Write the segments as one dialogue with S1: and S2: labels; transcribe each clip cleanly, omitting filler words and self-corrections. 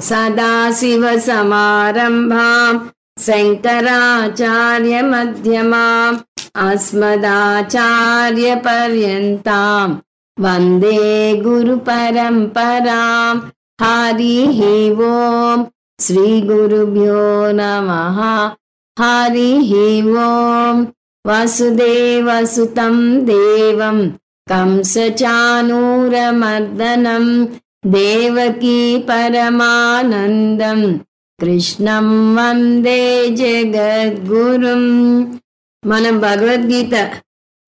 S1: सदाशिवसमारम्भां शङ्कराचार्यमध्यमाम् अस्मदाचार्यपर्यन्तां वन्दे गुरुपरम्परां। हरिः ओं श्रीगुरुभ्यो नमः। हरिः ओं वसुदेवसुतं देवं कंसचाणूरमर्दनं देवकी परमानन्दं कृष्णं वन्दे जगद्गुरुं। మనం భగవద్గీత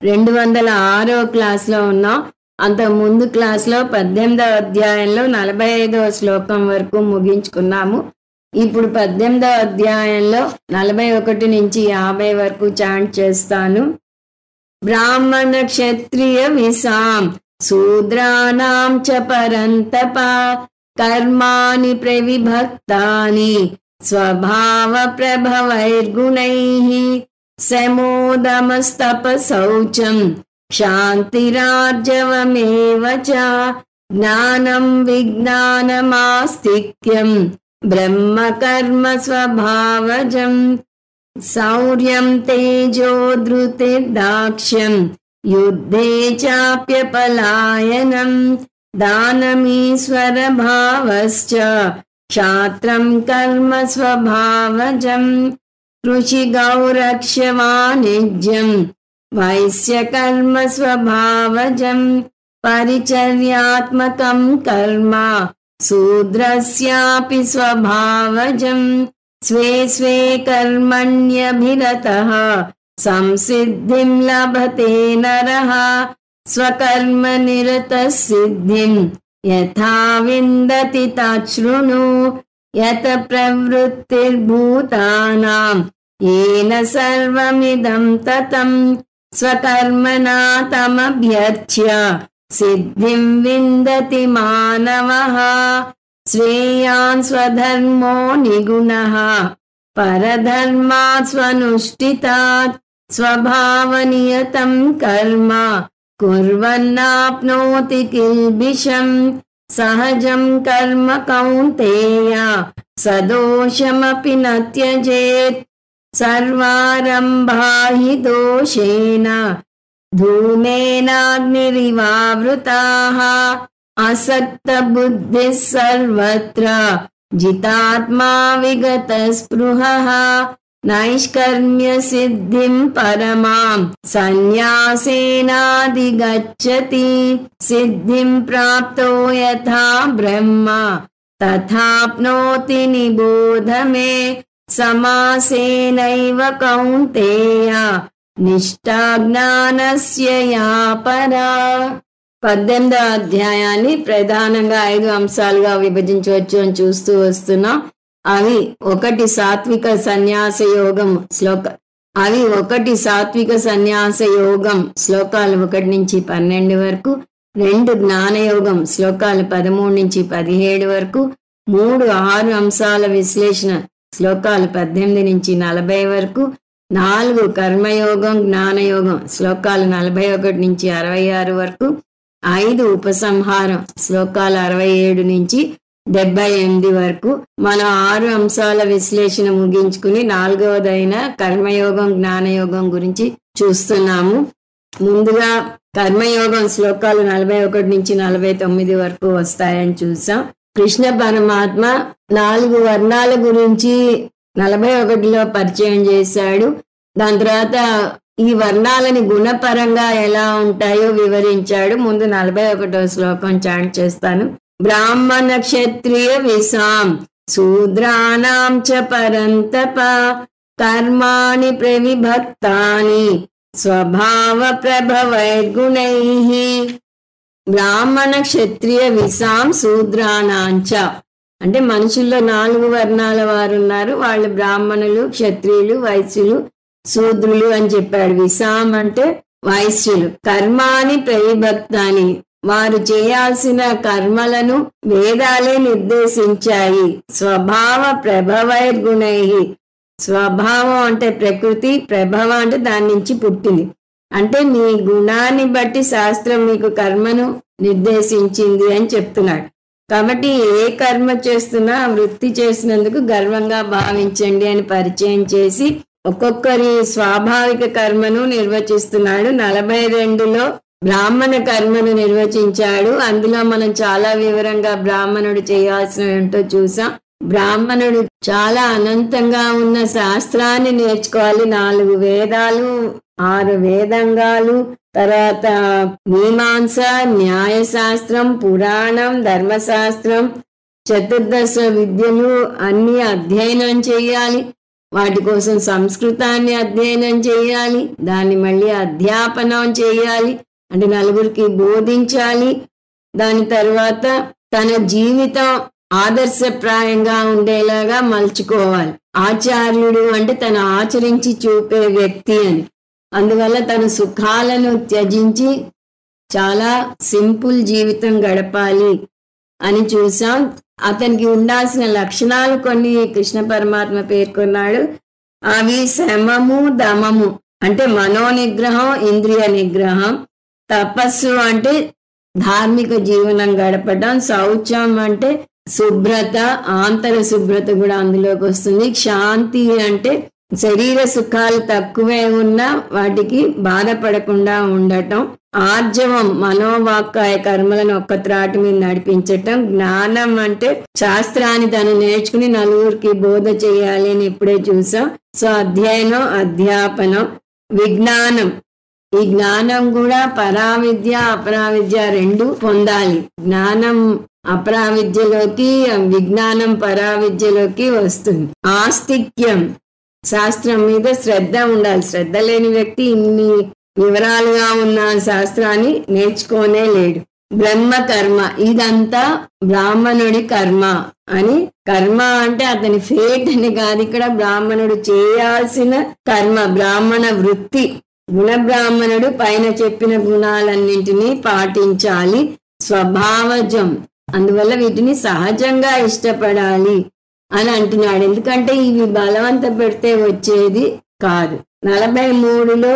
S1: 206వ క్లాస్లో ఉన్నాం. అంతకుముందు క్లాస్లో 18వ అధ్యాయంలో 45వ శ్లోకం వరకు ముగించుకున్నాము. ఇప్పుడు 18వ అధ్యాయంలో 41 నుంచి 50 వరకు చాంట్ చేస్తాను. బ్రాహ్మణ క్షత్రియ విసాం శూద్రాణాం చ పరంతప కర్మాణి ప్రవిభక్తాని స్వభావ ప్రభవైర్గుణైః సమోదమస్తపశౌచం శాంతిరార్జవమేవ చ జ్ఞానం విజ్ఞానమాస్తిక్యం బ్రహ్మ కర్మ స్వభావజం శౌర్యం తేజో ధృతిర్దాక్ష్యం యుద్ధే చాప్యపలాయనం దానమీశ్వర భావశ్చ క్షాత్రం కర్మ స్వభావజం కృషి గౌరక్ష్య వాణిజ్యం వైశ్య కర్మ స్వభావజం పరిచర్యాత్మకం కర్మ శూద్రస్యాపి స్వభావజం స్వే స్వే కర్మణ్యభిరతః సంసిద్ధిం లభతే నరః స్వకర్మ నిరతః సిద్ధిం యథా విందతి తచ్ఛృణు యత ప్రవృత్తిర్భూతానాం येन सर्वमिदं ततं स्वकर्मणा तमभ्यर्च्य सिद्धिं विन्दति मानवः श्रेयान् स्वधर्मो निगुणः परधर्मात् स्वनुष्ठितात् स्वभावनियतं कर्म कुर्वन्नाप्नोति किल्बिषम् सहजं कर्म कौन्तेय सदोषमपि न त्यजेत् सर्वारम्भा हि दोषेण धूमेनाग्निरिवावृताः असक्तबुद्धिः सर्वत्र जितात्मा विगतस्पृहः नैष्कर्म्यसिद्धिं परमां सन्न्यासेनाधिगच्छति सिद्धिं प्राप्तो यथा ब्रह्म तथाप्नोति निबोध मे समासेनैव कौन्तेय నిష్టా జ్ఞానస్య యా పరా. 18వ అధ్యాయాన్ని ప్రధానంగా 5 అంశాలుగా విభజించవచ్చు అని చూస్తూ వస్తున్నాం. అవి 1 సాత్విక సన్యాస యోగం శ్లోకాలు 1 నుంచి 12 వరకు, 2 జ్ఞానయోగం శ్లోకాలు 13 నుంచి 17 వరకు, 3 6 అంశాల విశ్లేషణ శ్లోకాలు 18 నుంచి 40 వరకు, 4 కర్మయోగం జ్ఞానయోగం శ్లోకాలు 41 నుంచి 66 వరకు, 5 ఉపసంహారం శ్లోకాలు 67 నుంచి 78 వరకు. మనం 6 అంశాల విశ్లేషణ ముగించుకుని 4వదైన కర్మయోగం జ్ఞానయోగం గురించి చూస్తున్నాము. ముందుగా కర్మయోగం శ్లోకాలు 41 నుంచి 49 వరకు వస్తాయని చూసాం. కృష్ణ పరమాత్మ 4 వర్ణాల గురించి 41లో పరిచయం చేశాడు. దాని తర్వాత ఈ వర్ణాలని గుణపరంగా ఎలా ఉంటాయో వివరించాడు. ముందు 41వ శ్లోకం చాంట్ చేస్తాను. బ్రాహ్మణ క్షత్రియ విసాం శూద్రాణాం చ పరంతప కర్మాణి ప్రవిభక్తాని స్వభావ ప్రభవైర్గుణైః. బ్రాహ్మణ క్షత్రియ విసాం శూద్రాణాంచ అంటే మనుషుల్లో 4 వర్ణాల వారు ఉన్నారు. వాళ్ళు బ్రాహ్మణులు, క్షత్రియులు, వైశ్యులు, శూద్రులు అని చెప్పాడు. విసాం అంటే వైశ్యులు. కర్మాని ప్రవిభక్తాని వారు చేయాల్సిన కర్మలను వేదాలే నిర్దేశించాయి. స్వభావ ప్రభవైర్గుణైః స్వభావం అంటే ప్రకృతి, ప్రభవ అంటే దాని నుంచి పుట్టింది. అంటే మీ గుణాన్ని బట్టి శాస్త్రం మీకు కర్మను నిర్దేశించింది అని చెప్తున్నాడు. కాబట్టి ఏ కర్మ చేస్తున్నా వృత్తి చేసినందుకు గర్వంగా భావించండి అని పరిచయం చేసి ఒక్కొక్కరి స్వాభావిక కర్మను నిర్వచిస్తున్నాడు. 42లో బ్రాహ్మణ కర్మను నిర్వచించాడు. అందులో మనం చాలా వివరంగా బ్రాహ్మణుడు చేయాల్సిన ఏంటో చూసాం. బ్రాహ్మణుడు చాలా అనంతంగా ఉన్న శాస్త్రాన్ని నేర్చుకోవాలి. 4 వేదాలు, 6 వేదంగాలు, తర్వాత మీమాంస, న్యాయశాస్త్రం, పురాణం, ధర్మశాస్త్రం, చతుర్దశ విద్యలు అన్ని అధ్యయనం చేయాలి. వాటి కోసం సంస్కృతాన్ని అధ్యయనం చేయాలి. దాన్ని మళ్ళీ అధ్యాపనం చేయాలి, అంటే నలుగురికి బోధించాలి. దాని తర్వాత తన జీవితం ఆదర్శప్రాయంగా ఉండేలాగా మలుచుకోవాలి. ఆచార్యుడు అంటే తను ఆచరించి చూపే వ్యక్తి అని. అందువల్ల తన సుఖాలను త్యజించి చాలా సింపుల్ జీవితం గడపాలి అని చూసాం. అతనికి ఉండాల్సిన లక్షణాలు కొన్ని కృష్ణ పరమాత్మ పేర్కొన్నాడు. అవి శమము, దమము అంటే మనోనిగ్రహం, ఇంద్రియ నిగ్రహం. తపస్సు అంటే ధార్మిక జీవనం గడపడం. శౌచం అంటే శుభ్రత, ఆంతర శుభ్రత కూడా అందులోకి వస్తుంది. శాంతి అంటే శరీర సుఖాలు తక్కువే ఉన్నా వాటికి బాధపడకుండా ఉండటం. ఆర్జవం మనోవాక్కాయ కర్మలను ఒక్క త్రాటి మీద నడిపించటం. జ్ఞానం అంటే శాస్త్రాన్ని తను నేర్చుకుని నలుగురికి బోధ చేయాలి అని ఇప్పుడే చూసాం. సో అధ్యయనం, అధ్యాపనం. విజ్ఞానం, ఈ జ్ఞానం కూడా పరావిద్య అపరావిద్య 2 పొందాలి. జ్ఞానం అపరావిద్యలోకి, విజ్ఞానం పరావిద్యలోకి వస్తుంది. ఆస్తిక్యం, శాస్త్రం మీద శ్రద్ధ ఉండాలి. శ్రద్ధ లేని వ్యక్తి ఇన్ని వివరాలుగా ఉన్న శాస్త్రాన్ని నేర్చుకోనే లేడు. బ్రహ్మ కర్మ, ఇదంతా బ్రాహ్మణుడి కర్మ అని. కర్మ అంటే అతని ఫేట్ అని కాదు, ఇక్కడ బ్రాహ్మణుడు చేయాల్సిన కర్మ, బ్రాహ్మణ వృత్తి. గుణబ్రాహ్మణుడు పైన చెప్పిన గుణాలన్నింటినీ పాటించాలి. స్వభావజం, అందువల్ల వీటిని సహజంగా ఇష్టపడాలి అని అంటున్నాడు. ఎందుకంటే ఇవి బలవంత పెడితే వచ్చేది కాదు. 43లో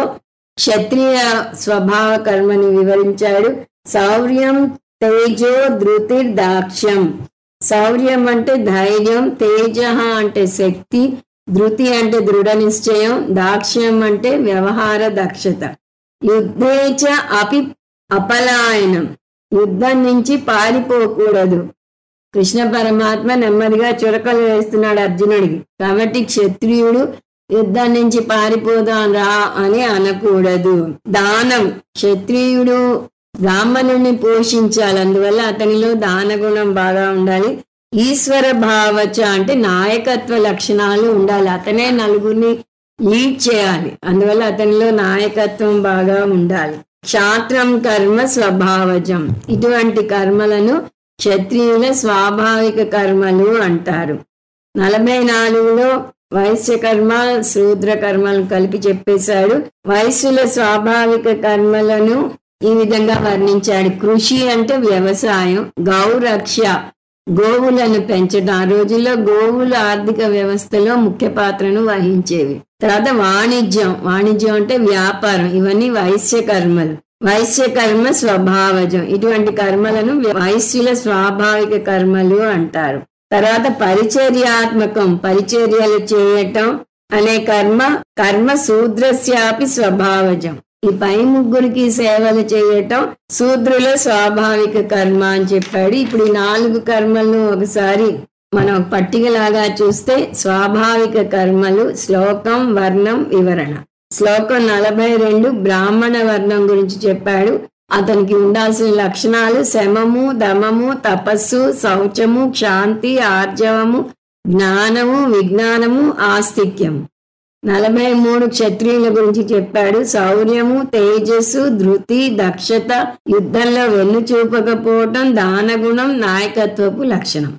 S1: క్షత్రియ స్వభావ కర్మని వివరించాడు. శౌర్యం, తేజో, ధృతి, దాక్ష్యం. శౌర్యం అంటే ధైర్యం, తేజ అంటే శక్తి, ధృతి అంటే దృఢ నిశ్చయం, దాక్ష్యం అంటే వ్యవహార దక్షత. యుద్ధేచ అపి అపలాయనం, యుద్ధం నుంచి పారిపోకూడదు. కృష్ణ పరమాత్మ నెమ్మదిగా చురకలు వేస్తున్నాడు అర్జునుడికి. కాబట్టి క్షత్రియుడు యుద్ధం నుంచి పారిపోదాం రా అని అనకూడదు. దానం, క్షత్రియుడు బ్రాహ్మణుడిని పోషించాలి, అందువల్ల అతనిలో దాన గుణం బాగా ఉండాలి. ఈశ్వర భావచ అంటే నాయకత్వ లక్షణాలు ఉండాలి. అతనే నలుగురిని లీడ్ చేయాలి, అందువల్ల అతనిలో నాయకత్వం బాగా ఉండాలి. క్షాత్రం కర్మ స్వభావజం, ఇటువంటి కర్మలను క్షత్రియుల స్వాభావిక కర్మలు అంటారు. 44లో వైశ్య కర్మ, శూద్ర కర్మలను కలిపి చెప్పేశాడు. వైశ్యుల స్వాభావిక కర్మలను ఈ విధంగా వర్ణించాడు. కృషి అంటే వ్యవసాయం, గౌరక్ష గోవులను పెంచడం. ఆ రోజుల్లో గోవులు ఆర్థిక వ్యవస్థలో ముఖ్య పాత్రను వహించేవి. తర్వాత వాణిజ్యం, వాణిజ్యం అంటే వ్యాపారం. ఇవన్నీ వైశ్య కర్మలు. వైశ్య కర్మ స్వభావజం, ఇటువంటి కర్మలను వైశ్యుల స్వాభావిక కర్మలు అంటారు. తర్వాత పరిచర్యాత్మకం, పరిచర్యలు చేయటం అనే కర్మ, కర్మ శూద్రస్యాపి స్వభావజం. ఈ పై ముగ్గురికి సేవలు చేయటం శూద్రుల స్వాభావిక కర్మ అని చెప్పాడు. ఇప్పుడు ఈ 4 కర్మలను ఒకసారి మనం పట్టికలాగా చూస్తే స్వాభావిక కర్మలు, శ్లోకం, వర్ణం, వివరణ. శ్లోకం 42 బ్రాహ్మణ వర్ణం గురించి చెప్పాడు. అతనికి ఉండాల్సిన లక్షణాలు శమము, దమము, తపస్సు, శౌచము, శాంతి, ఆర్జవము, జ్ఞానము, విజ్ఞానము, ఆస్తిక్యము. 43 క్షత్రియుల గురించి చెప్పాడు. శౌర్యము, తేజస్సు, ధృతి, దక్షత, యుద్ధంలో వెన్ను చూపకపోవటం, దానగుణం, నాయకత్వపు లక్షణం.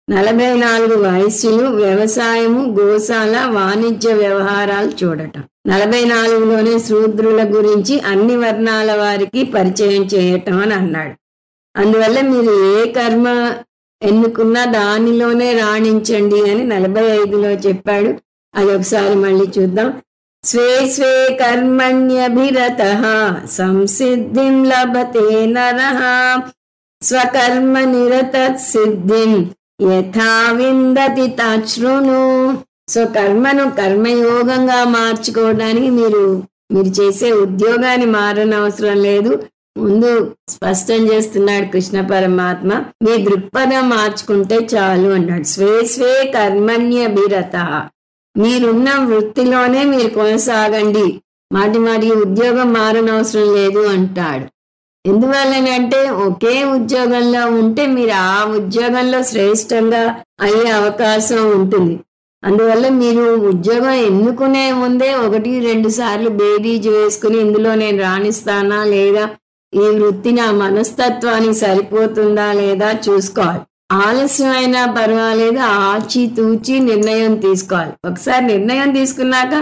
S1: 44 వైశ్యులు వ్యవసాయము, గోశాల, వాణిజ్య వ్యవహారాలు చూడటం. 44లోనే శూద్రుల గురించి అన్ని వర్ణాల వారికి పరిచయం చేయటం అని అన్నాడు. అందువల్ల మీరు ఏ కర్మ ఎన్నుకున్నా దానిలోనే రాణించండి అని 45లో చెప్పాడు. అది ఒకసారి మళ్ళీ చూద్దాం. స్వే స్వే కర్మణ్యభిరతః సంసిద్ధిం లభతే నరః స్వకర్మ నిరత సిద్ధిం యథా విందతి తచ్ఛృణు. సో కర్మను కర్మయోగంగా మార్చుకోవడానికి మీరు చేసే ఉద్యోగాన్ని మారనవసరం లేదు. ముందు స్పష్టం చేస్తున్నాడు కృష్ణ పరమాత్మ, మీ దృక్పథం మార్చుకుంటే చాలు అన్నాడు. స్వే స్వే కర్మణ్యభిరత, మీరున్న వృత్తిలోనే మీరు కొనసాగండి, మాటి ఉద్యోగం మారనవసరం లేదు అంటాడు. ఎందువల్లనంటే ఒకే ఉద్యోగంలో ఉంటే మీరు ఆ ఉద్యోగంలో శ్రేష్టంగా అయ్యే అవకాశం ఉంటుంది. అందువల్ల మీరు ఉద్యోగం ఎన్నుకునే ముందే 1-2 సార్లు బేరీజు వేసుకుని ఇందులో నేను రాణిస్తానా లేదా, ఈ వృత్తి నా మనస్తత్వానికి సరిపోతుందా లేదా చూసుకోవాలి. ఆలస్యం అయినా పర్వాలేదు, ఆచితూచి నిర్ణయం తీసుకోవాలి. ఒకసారి నిర్ణయం తీసుకున్నాక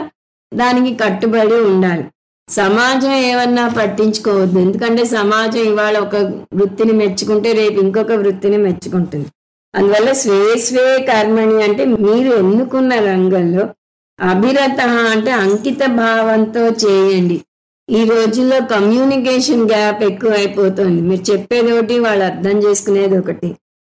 S1: దానికి కట్టుబడి ఉండాలి. సమాజం ఏమన్నా పట్టించుకోవద్దు, ఎందుకంటే సమాజం ఇవాళ ఒక వృత్తిని మెచ్చుకుంటే రేపు ఇంకొక వృత్తిని మెచ్చుకుంటుంది. అందువల్ల స్వే స్వే కర్మణి అంటే మీరు ఎన్నుకున్న రంగంలో అభిరత అంటే అంకిత భావంతో చేయండి. ఈ రోజుల్లో కమ్యూనికేషన్ గ్యాప్ ఎక్కువైపోతుంది. మీరు చెప్పేది ఒకటి, వాళ్ళు అర్థం చేసుకునేది ఒకటి.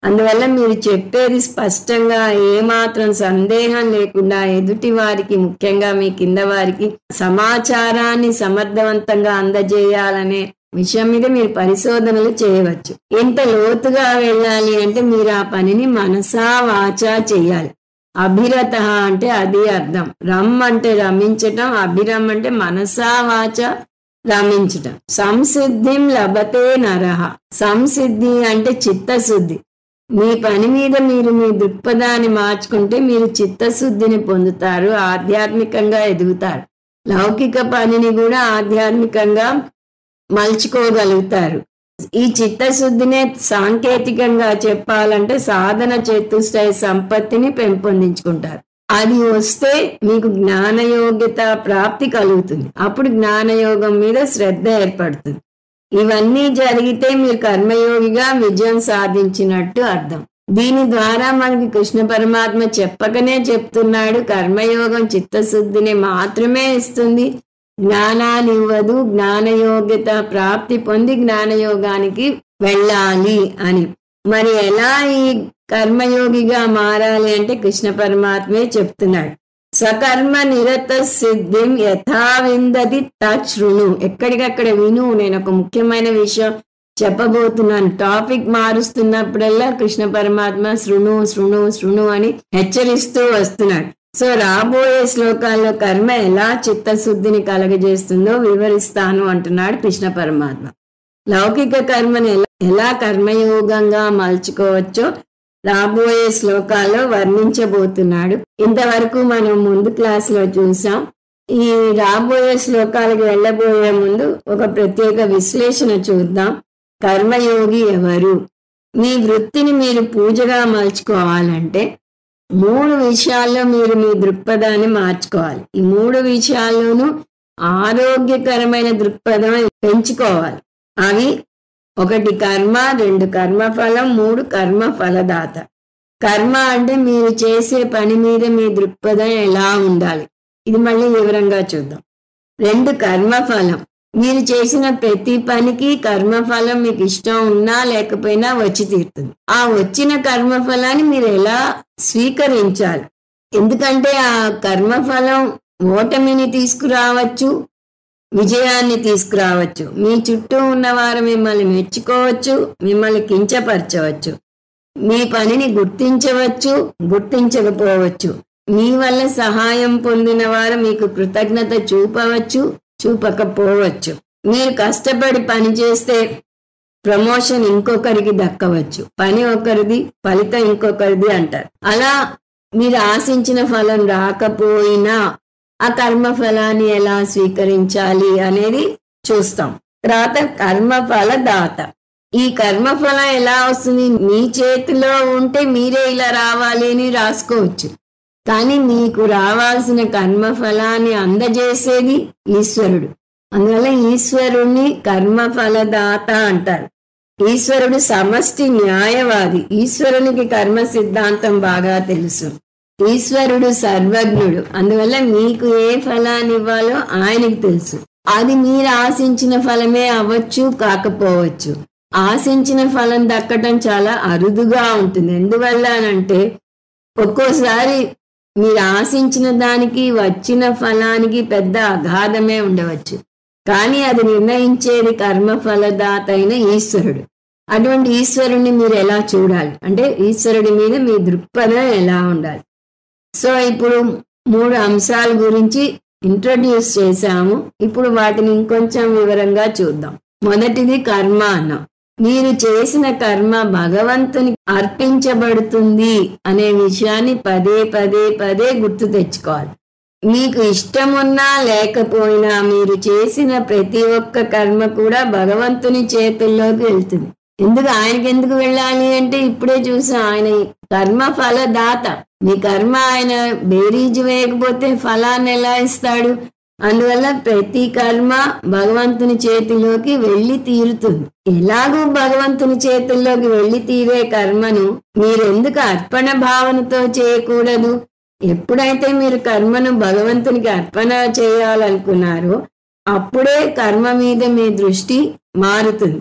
S1: అందువల్ల మీరు చెప్పేది స్పష్టంగా ఏమాత్రం సందేహం లేకుండా ఎదుటి వారికి, ముఖ్యంగా మీ కింద వారికి సమాచారాన్ని సమర్థవంతంగా అందజేయాలనే విషయం మీద మీరు పరిశోధనలు చేయవచ్చు. ఎంత లోతుగా వెళ్ళాలి అంటే మీరు ఆ పనిని మనసా వాచా చేయాలి. అభిరత అంటే అది అర్థం. రమ్ అంటే రమించటం, అభిరమ్ అంటే మనసా వాచ రమించటం. సంసిద్ధిం లభతే నరః, సంసిద్ధి అంటే చిత్తశుద్ధి. మీ పని మీద మీరు మీ దృక్పథాన్ని మార్చుకుంటే మీరు చిత్తశుద్ధిని పొందుతారు, ఆధ్యాత్మికంగా ఎదుగుతారు. లౌకిక పనిని కూడా ఆధ్యాత్మికంగా మలుచుకోగలుగుతారు. ఈ చిత్తశుద్ధినే సాంకేతికంగా చెప్పాలంటే సాధన చతుష్టయ సంపత్తిని పెంపొందించుకుంటారు. అది వస్తే మీకు జ్ఞానయోగ్యత ప్రాప్తి కలుగుతుంది. అప్పుడు జ్ఞానయోగం మీద శ్రద్ధ ఏర్పడుతుంది. ఇవన్నీ జరిగితే మీరు కర్మయోగిగా విజయం సాధించినట్టు అర్థం. దీని ద్వారా మనకి కృష్ణ పరమాత్మ చెప్పకనే చెప్తున్నాడు, కర్మయోగం చిత్తశుద్ధిని మాత్రమే ఇస్తుంది, జ్ఞానాన్ని ఇవ్వదు. జ్ఞానయోగ్యత ప్రాప్తి పొంది జ్ఞానయోగానికి వెళ్ళాలి అని. మరి ఎలా ఈ కర్మయోగిగా మారాలి అంటే కృష్ణ పరమాత్మే చెప్తున్నాడు. స్వకర్మ నిరత సిద్ధిం యథా విందతి తచ్ఛృణు. ఎక్కడికక్కడ విను. నేను ఒక ముఖ్యమైన విషయం చెప్పబోతున్నాను. టాపిక్ మారుస్తున్నప్పుడల్లా కృష్ణ పరమాత్మ శృణు శృణు శృణు అని హెచ్చరిస్తూ వస్తున్నాడు. సో రాబోయే శ్లోకాల్లో కర్మ ఎలా చిత్తశుద్ధిని కలగజేస్తుందో వివరిస్తాను అంటున్నాడు కృష్ణ పరమాత్మ. లౌకిక కర్మని ఎలా కర్మయోగంగా మలుచుకోవచ్చో రాబోయే శ్లోకాల్లో వర్ణించబోతున్నాడు. ఇంతవరకు మనం ముందు క్లాసులో చూసాం. ఈ రాబోయే శ్లోకాలకు వెళ్ళబోయే ముందు ఒక ప్రత్యేక విశ్లేషణ చూద్దాం. కర్మయోగి ఎవరు? మీ వృత్తిని మీరు పూజగా మలుచుకోవాలంటే 3 విషయాల్లో మీరు మీ దృక్పథాన్ని మార్చుకోవాలి. ఈ 3 విషయాల్లోనూ ఆరోగ్యకరమైన దృక్పథం పెంచుకోవాలి. అవి 1 కర్మ, 2 కర్మఫలం, 3 కర్మ ఫలదాత. కర్మ అంటే మీరు చేసే పని మీద మీ దృక్పథం ఎలా ఉండాలి, ఇది మళ్ళీ వివరంగా చూద్దాం. 2 కర్మఫలం, మీరు చేసిన ప్రతి పనికి కర్మఫలం మీకు ఇష్టం ఉన్నా లేకపోయినా వచ్చి తీరుతుంది. ఆ వచ్చిన కర్మఫలాన్ని మీరు ఎలా స్వీకరించాలి, ఎందుకంటే ఆ కర్మఫలం ఓటమిని తీసుకురావచ్చు, విజయాన్ని తీసుకురావచ్చు. మీ చుట్టూ ఉన్నవారు మిమ్మల్ని మెచ్చుకోవచ్చు, మిమ్మల్ని కించపరచవచ్చు, మీ పనిని గుర్తించవచ్చు, గుర్తించకపోవచ్చు. మీ వల్ల సహాయం పొందిన వారు మీకు కృతజ్ఞత చూపవచ్చు, చూపకపోవచ్చు. మీరు కష్టపడి పని చేస్తే ప్రమోషన్ ఇంకొకరికి దక్కవచ్చు. పని ఒకరిది, ఫలితం ఇంకొకరిది అంటారు. అలా మీరు ఆశించిన ఫలం రాకపోయినా ఆ కర్మ ఫలాన్ని ఎలా స్వీకరించాలి అనేది చూస్తాం. తర్వాత కర్మఫల దాత. ఈ కర్మఫలం ఎలా వస్తుంది? మీ చేతిలో ఉంటే మీరే ఇలా రావాలి అని రాసుకోవచ్చు, కానీ మీకు రావాల్సిన కర్మఫలాన్ని అందజేసేది ఈశ్వరుడు. అందువల్ల ఈశ్వరుణ్ణి కర్మఫలదాత అంటారు. ఈశ్వరుడు సమష్టి న్యాయవాది. ఈశ్వరునికి కర్మ సిద్ధాంతం బాగా తెలుసు. ఈశ్వరుడు సర్వజ్ఞుడు. అందువల్ల మీకు ఏ ఫలాన్ని ఇవ్వాలో ఆయనకి తెలుసు. అది మీరు ఆశించిన ఫలమే అవ్వచ్చు, కాకపోవచ్చు. ఆశించిన ఫలం దక్కటం చాలా అరుదుగా ఉంటుంది. ఎందువల్ల అంటే ఒక్కోసారి మీరు ఆశించిన దానికి వచ్చిన ఫలానికి పెద్ద అగాధమే ఉండవచ్చు, కానీ అది నిర్ణయించేది కర్మ ఫలదాత అయిన ఈశ్వరుడు. అటువంటి ఈశ్వరుణ్ణి మీరు ఎలా చూడాలి అంటే ఈశ్వరుడి మీద మీ దృక్పథం ఎలా ఉండాలి. సో ఇప్పుడు 3 అంశాల గురించి ఇంట్రడ్యూస్ చేశాము. ఇప్పుడు వాటిని ఇంకొంచెం వివరంగా చూద్దాం. మొదటిది కర్మ అన్నాం. మీరు చేసిన కర్మ భగవంతుని అర్పించబడుతుంది అనే విషయాన్ని పదే పదే పదే గుర్తు తెచ్చుకోవాలి. మీకు ఇష్టమున్నా లేకపోయినా మీరు చేసిన ప్రతి ఒక్క కర్మ కూడా భగవంతుని చేతుల్లోకి వెళ్తుంది. ఆయనకి ఎందుకు వెళ్ళాలి అంటే ఇప్పుడే చూసాం, ఆయన కర్మ ఫలదాత. మీ కర్మ ఆయన బేరీజు వేయకపోతే ఫలాన్ని ఎలా ఇస్తాడు? అందువల్ల ప్రతి కర్మ భగవంతుని చేతిలోకి వెళ్ళి తీరుతుంది. ఎలాగూ భగవంతుని చేతుల్లోకి వెళ్ళి తీరే కర్మను మీరెందుకు అర్పణ భావనతో చేయకూడదు? ఎప్పుడైతే మీరు కర్మను భగవంతునికి అర్పణ చేయాలనుకున్నారో అప్పుడే కర్మ మీద మీ దృష్టి మారుతుంది.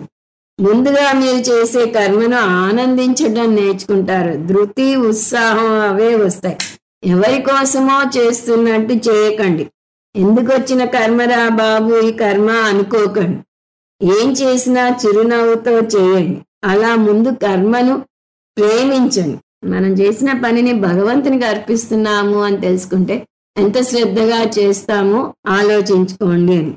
S1: ముందుగా మీరు చేసే కర్మను ఆనందించడం నేర్చుకుంటారు. ధృతి, ఉత్సాహం అవే వస్తాయి. ఎవరి కోసమో చేస్తున్నట్టు చేయకండి. ఎందుకు వచ్చిన కర్మరా బాబు ఈ కర్మ అనుకోకండి. ఏం చేసినా చిరునవ్వుతో చేయండి. అలా ముందు కర్మను ప్రేమించండి. మనం చేసిన పనిని భగవంతునికి అర్పిస్తున్నాము అని తెలుసుకుంటే ఎంత శ్రద్ధగా చేస్తామో ఆలోచించుకోండి అని.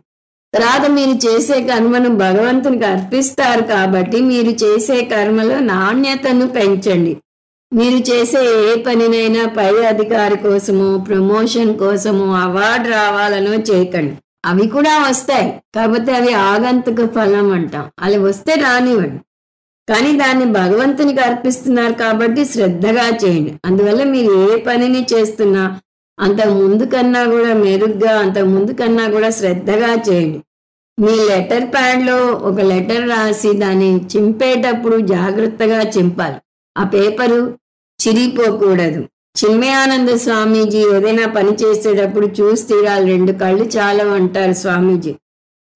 S1: తర్వాత మీరు చేసే కర్మను భగవంతునికి అర్పిస్తారు కాబట్టి మీరు చేసే కర్మలో నాణ్యతను పెంచండి. మీరు చేసే ఏ పనినైనా పై అధికారి కోసమో ప్రమోషన్ కోసమో అవార్డు రావాలనో చేయకండి. అవి కూడా వస్తాయి, కాకపోతే అవి ఆగంతుక ఫలం అంటాం. అవి వస్తే రానివ్వండి, కానీ దాన్ని భగవంతునికి అర్పిస్తున్నారు కాబట్టి శ్రద్ధగా చేయండి. అందువల్ల మీరు ఏ పనిని చేస్తున్నా అంతకు ముందు కన్నా కూడా మెరుగ్గా, అంతకు ముందు కన్నా కూడా శ్రద్ధగా చేయండి. మీ లెటర్ ప్యాడ్లో ఒక లెటర్ రాసి దాన్ని చింపేటప్పుడు జాగ్రత్తగా చింపాలి. ఆ పేపరు చిరిగిపోకూడదు. చిన్మయానంద స్వామీజీ ఏదైనా పని చేసేటప్పుడు చూసి తీరాలి, 2 కళ్ళు చాలవు అంటారు స్వామీజీ.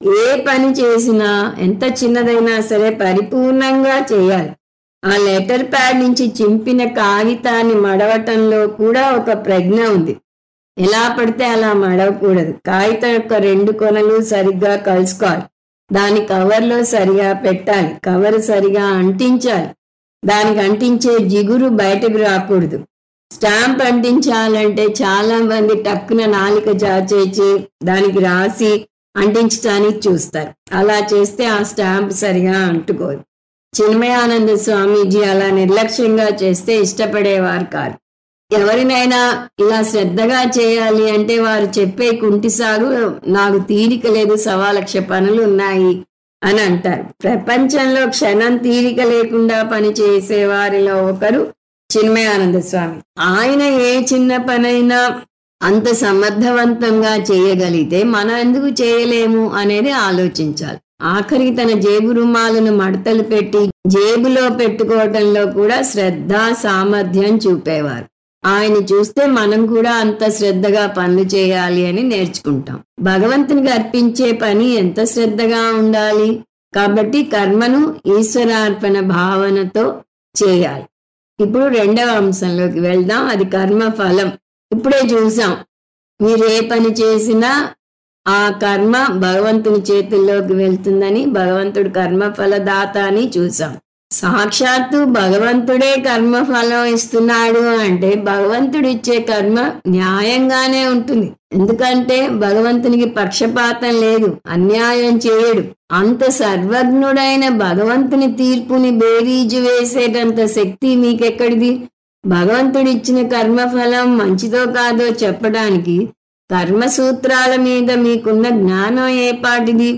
S1: ఏ పని చేసినా ఎంత చిన్నదైనా సరే పరిపూర్ణంగా చేయాలి. ఆ లెటర్ ప్యాడ్ నుంచి చింపిన కాగితాన్ని మడవటంలో కూడా ఒక ప్రజ్ఞ ఉంది. ఎలా పడితే అలా మడవకూడదు. కాగితం యొక్క 2 కొనలు సరిగ్గా కలుసుకోవాలి. దాని కవర్లో సరిగా పెట్టాలి. కవర్ సరిగా అంటించాలి. దానికి అంటించే జిగురు బయటకు రాకూడదు. స్టాంప్ అంటించాలంటే చాలా మంది టక్కున నాలిక జాచేచి దానికి రాసి అంటించడానికి చూస్తారు. అలా చేస్తే ఆ స్టాంప్ సరిగా అంటుకోదు. చిన్మయానంద స్వామీజీ అలా నిర్లక్ష్యంగా చేస్తే ఇష్టపడేవారు కాదు. ఎవరినైనా ఇలా శ్రద్ధగా చేయాలి అంటే వారు చెప్పే కుంటిసాగు నాకు తీరిక లేదు, 1,00,000 పనులు ఉన్నాయి అని అంటారు. ప్రపంచంలో క్షణం తీరిక లేకుండా పనిచేసే వారిలో ఒకరు చిన్మయానంద స్వామి. ఆయన ఏ చిన్న పనైనా అంత సమర్థవంతంగా చేయగలిగితే మనం ఎందుకు చేయలేము అనేది ఆలోచించాలి. ఆఖరికి తన జేబు రుమాలను మడతలు పెట్టి జేబులో పెట్టుకోవటంలో కూడా శ్రద్ధ సామర్థ్యం చూపేవారు. ఆయన చూస్తే మనం కూడా అంత శ్రద్ధగా పనులు చేయాలి అని నేర్చుకుంటాం. భగవంతునికి అర్పించే పని ఎంత శ్రద్ధగా ఉండాలి. కాబట్టి కర్మను ఈశ్వరార్పణ భావనతో చేయాలి. ఇప్పుడు 2వ అంశంలోకి వెళ్దాం. అది కర్మ ఫలం. ఇప్పుడే చూసాం, మీరు ఏ పని చేసినా ఆ కర్మ భగవంతుని చేతుల్లోకి వెళ్తుందని, భగవంతుడు కర్మ ఫలదాత అని చూసాం. సాక్షాత్తు భగవంతుడే కర్మ ఫలం ఇస్తున్నాడు అంటే భగవంతుడు ఇచ్చే కర్మ న్యాయంగానే ఉంటుంది. ఎందుకంటే భగవంతునికి పక్షపాతం లేదు, అన్యాయం చేయడు. అంత సర్వజ్ఞుడైన భగవంతుని తీర్పుని బేరీజు వేసేటంత శక్తి మీకెక్కడిది? భగవంతుడు ఇచ్చిన కర్మఫలం మంచిదో కాదో చెప్పడానికి కర్మ సూత్రాల మీద మీకున్న జ్ఞానం ఏపాటిది?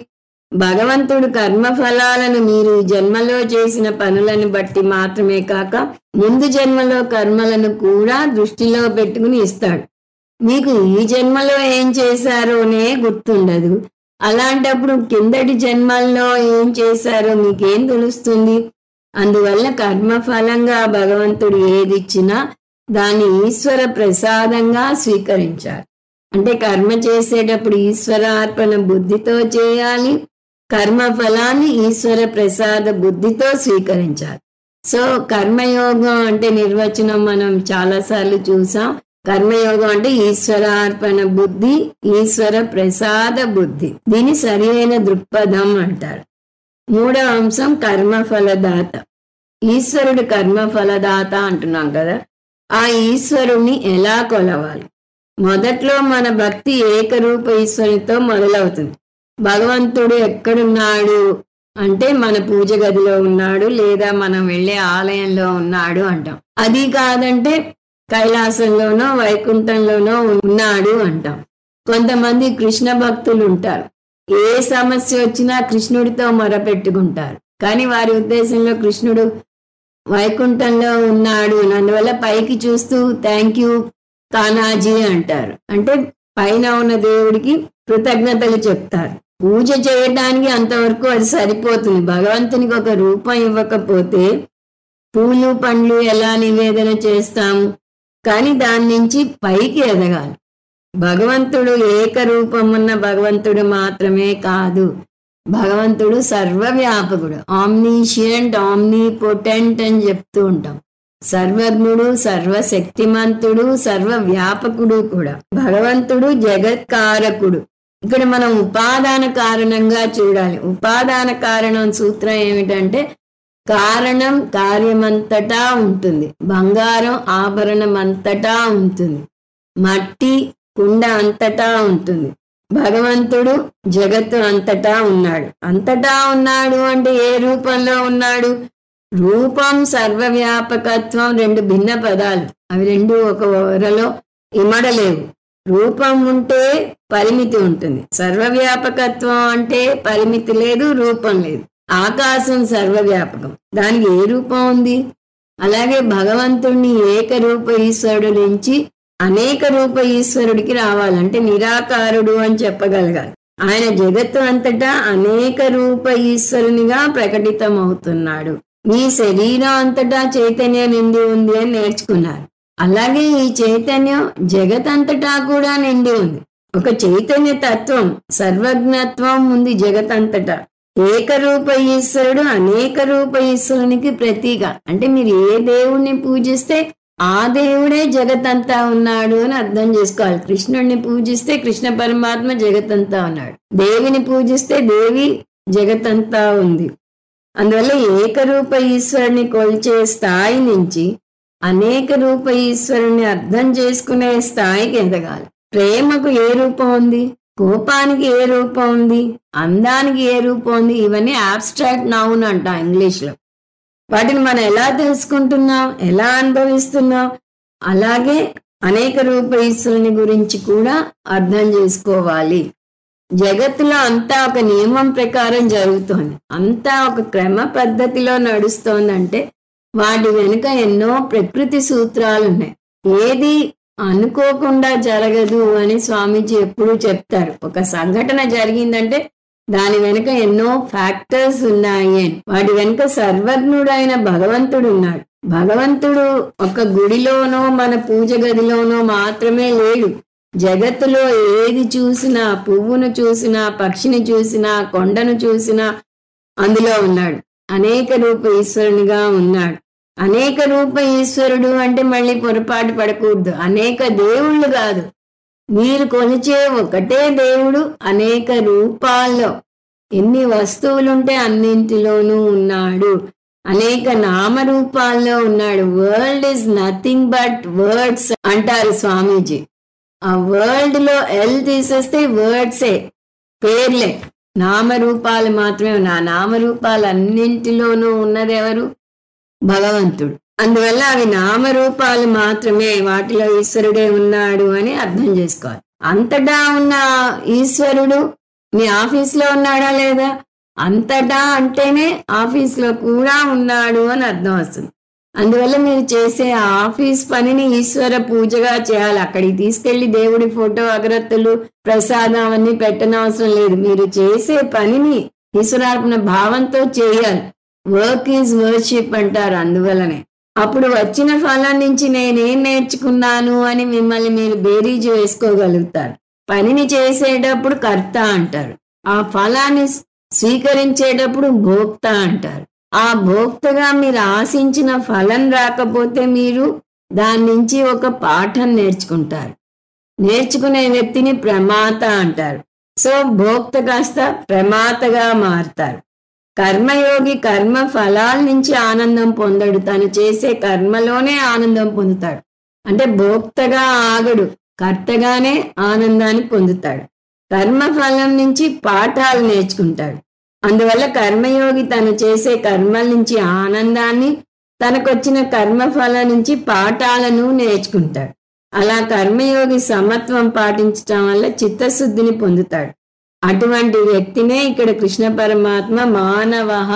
S1: భగవంతుడు కర్మఫలాలను మీరు జన్మలో చేసిన పనులను బట్టి మాత్రమే కాక ముందు జన్మలో కర్మలను కూడా దృష్టిలో పెట్టుకుని ఇస్తాడు. మీకు ఈ జన్మలో ఏం చేశారోనే గుర్తుండదు. అలాంటప్పుడు కిందటి జన్మల్లో ఏం చేశారో మీకేం తెలుస్తుంది? అందువల్ల కర్మఫలంగా భగవంతుడు ఏదిచ్చినా దాన్ని ఈశ్వర ప్రసాదంగా స్వీకరించాలి. అంటే కర్మ చేసేటప్పుడు ఈశ్వరార్పణ బుద్ధితో చేయాలి. కర్మ ఫలాన్ని ఈశ్వర ప్రసాద బుద్ధితో స్వీకరించాలి. సో కర్మయోగం అంటే నిర్వచనం మనం చాలాసార్లు చూసాం. కర్మయోగం అంటే ఈశ్వరార్పణ బుద్ధి, ఈశ్వర ప్రసాద బుద్ధి. దీని సరి అయిన దృక్పథం అంటారు. మూడవ అంశం కర్మఫలదాత. ఈశ్వరుడు కర్మఫలదాత అంటున్నాం కదా, ఆ ఈశ్వరుణ్ణి ఎలా కొలవాలి? మొదట్లో మన భక్తి ఏకరూప ఈశ్వరునితో మొదలవుతుంది. భగవంతుడు ఎక్కడున్నాడు అంటే మన పూజ గదిలో ఉన్నాడు, లేదా మనం వెళ్ళే ఆలయంలో ఉన్నాడు అంటాం. అది కాదంటే కైలాసంలోనో వైకుంఠంలోనో ఉన్నాడు అంటాం. కొంతమంది కృష్ణ భక్తులు ఉంటారు, ఏ సమస్య వచ్చినా కృష్ణుడితో మొరపెట్టుకుంటారు. కానీ వారి ఉద్దేశంలో కృష్ణుడు వైకుంఠంలో ఉన్నాడు, అందువల్ల పైకి చూస్తూ థ్యాంక్ యూ కానాజీ అంటారు. అంటే పైన ఉన్న దేవుడికి కృతజ్ఞతలు చెప్తారు. పూజ చేయడానికి అంతవరకు అది సరిపోతుంది. భగవంతునికి ఒక రూపం ఇవ్వకపోతే పూలు పండ్లు ఎలా నివేదన చేస్తాము? కానీ దాని నుంచి పైకి ఎదగాలి. భగవంతుడు ఏకరూపం ఉన్న భగవంతుడు మాత్రమే కాదు, భగవంతుడు సర్వవ్యాపకుడు, ఆమ్నీషియంట్, ఆమ్నీపొటెంట్ అని చెప్తూ ఉంటాం. సర్వజ్ఞుడు, సర్వశక్తిమంతుడు, సర్వవ్యాపకుడు కూడా. భగవంతుడు జగత్కారకుడు. ఇక్కడ మనం ఉపాదాన కారణంగా చూడాలి. ఉపాదాన కారణం సూత్రం ఏమిటంటే కారణం కార్యమంతటా ఉంటుంది. బంగారం ఆభరణం అంతటా ఉంటుంది, మట్టి కుండ అంతటా ఉంటుంది. భగవంతుడు జగత్తు అంతటా ఉన్నాడు. అంతటా ఉన్నాడు అంటే ఏ రూపంలో ఉన్నాడు? రూపం సర్వవ్యాపకత్వం రెండు భిన్న పదాలు, అవి రెండు ఒక వరలో ఇమడలేవు. రూపం ఉంటే పరిమితి ఉంటుంది, సర్వవ్యాపకత్వం అంటే పరిమితి లేదు, రూపం లేదు. ఆకాశం సర్వవ్యాపకం, దానికి ఏ రూపం ఉంది? అలాగే భగవంతుణ్ణి ఏకరూప ఈశ్వరుడు నుంచి అనేక రూప ఈశ్వరుడికి రావాలంటే నిరాకారుడు అని చెప్పగలగాలి. ఆయన జగత్తు అంతటా అనేక రూప ఈశ్వరునిగా ప్రకటితం అవుతున్నాడు. మీ శరీరం అంతటా చైతన్యం నిండి ఉంది అని నేర్చుకున్నారు. అలాగే ఈ చైతన్యం జగతంతటా కూడా నిండి ఉంది. ఒక చైతన్య తత్వం, సర్వజ్ఞత్వం ఉంది జగతంతటా. ఏకరూప ఈశ్వరుడు అనేక రూప ఈశ్వరునికి ప్రతీక. అంటే మీరు ఏ దేవుణ్ణి పూజిస్తే ఆ దేవుడే జగతంతా ఉన్నాడు అని అర్థం చేసుకోవాలి. కృష్ణుడిని పూజిస్తే కృష్ణ పరమాత్మ జగతంతా ఉన్నాడు, దేవిని పూజిస్తే దేవి జగతంతా ఉంది. అందువల్ల ఏకరూప ఈశ్వరుని కొలిచే స్థాయి నుంచి అనేక రూప ఈశ్వరుని అర్థం చేసుకునే స్థాయికి ఎదగాలి. ప్రేమకు ఏ రూపం ఉంది? కోపానికి ఏ రూపం ఉంది? అందానికి ఏ రూపం ఉంది? ఇవన్నీ ఆబ్స్ట్రాక్ట్ నౌన్ అంటాం ఇంగ్లీష్లో. వాటిని మనం ఎలా తెలుసుకుంటున్నాం, ఎలా అనుభవిస్తున్నాం? అలాగే అనేక రూప ఈశ్వరుని గురించి కూడా అర్థం చేసుకోవాలి. జగత్తులో అంతా ఒక నియమం ప్రకారం జరుగుతోంది, అంతా ఒక క్రమ పద్ధతిలో నడుస్తోందంటే వాటి వెనుక ఎన్నో ప్రకృతి సూత్రాలు ఉన్నాయి. ఏది అనుకోకుండా జరగదు అని స్వామీజీ ఎప్పుడూ చెప్తారు. ఒక సంఘటన జరిగిందంటే దాని వెనుక ఎన్నో ఫ్యాక్టర్స్ ఉన్నాయి అని. వాటి వెనుక సర్వజ్ఞుడైన భగవంతుడు ఉన్నాడు. భగవంతుడు ఒక గుడిలోనో మన పూజ గదిలోనో మాత్రమే లేడు. జగత్తులో ఏది చూసినా, పువ్వును చూసినా, పక్షిని చూసినా, కొండను చూసినా అందులో ఉన్నాడు. అనేక రూప ఈశ్వరునిగా ఉన్నాడు. అనేక రూప ఈశ్వరుడు అంటే మళ్ళీ పొరపాటు పడకూడదు. అనేక దేవుళ్ళు కాదు, మీరు కొలిచే ఒకటే దేవుడు అనేక రూపాల్లో, ఎన్ని వస్తువులుంటే అన్నింటిలోనూ ఉన్నాడు. అనేక నామరూపాల్లో ఉన్నాడు. World is nothing but words అంటారు స్వామీజీ. ఆ వరల్డ్ లో ఎల్ తీసేస్తే వర్డ్సే, పేర్లే, నామరూపాలు మాత్రమే ఉన్నాయి. నామరూపాలు అన్నింటిలోనూ ఉన్నది ఎవరు? భగవంతుడు. అందువల్ల అవి నామరూపాలు మాత్రమే, వాటిలో ఈశ్వరుడే ఉన్నాడు అని అర్థం చేసుకోవాలి. అంతటా ఉన్న ఈశ్వరుడు మీ ఆఫీస్లో ఉన్నాడా లేదా? అంతటా అంటేనే ఆఫీస్లో కూడా ఉన్నాడు అని అర్థం వస్తుంది. అందువల్ల మీరు చేసే ఆఫీస్ పనిని ఈశ్వర పూజగా చేయాలి. అక్కడికి తీసుకెళ్లి దేవుడి ఫోటో, అగరత్తులు, ప్రసాదం అవన్నీ పెట్టనవసరం లేదు. మీరు చేసే పనిని ఈశ్వరార్పణ భావంతో చేయాలి. వర్క్ ఈజ్ వర్షిప్ అంటారు. అందువల్లనే అప్పుడు వచ్చిన ఫలం నుంచి నేనేం నేర్చుకున్నాను అని మిమ్మల్ని మీరు బేరీజు వేసుకోగలుగుతారు. పనిని చేసేటప్పుడు కర్త అంటారు. ఆ ఫలాన్ని స్వీకరించేటప్పుడు భోక్త అంటారు. ఆ భోక్తగా మీరు ఆశించిన ఫలం రాకపోతే మీరు దాని నుంచి ఒక పాఠం నేర్చుకుంటారు. నేర్చుకునే వ్యక్తిని ప్రమాత అంటారు. సో భోక్త కాస్త ప్రమాతగా మారుతారు. కర్మయోగి కర్మ ఫలాల నుంచి ఆనందం పొందడు, తను చేసే కర్మలోనే ఆనందం పొందుతాడు. అంటే భోక్తగా ఆగడు, కర్తగానే ఆనందాన్ని పొందుతాడు. కర్మఫలం నుంచి పాఠాలు నేర్చుకుంటాడు. అందువల్ల కర్మయోగి తను చేసే కర్మల నుంచి ఆనందాన్ని, తనకొచ్చిన కర్మఫలం నుంచి పాఠాలను నేర్చుకుంటాడు. అలా కర్మయోగి సమత్వం పాటించటం వల్ల చిత్తశుద్ధిని పొందుతాడు. అటువంటి వ్యక్తినే ఇక్కడ కృష్ణ పరమాత్మ మానవః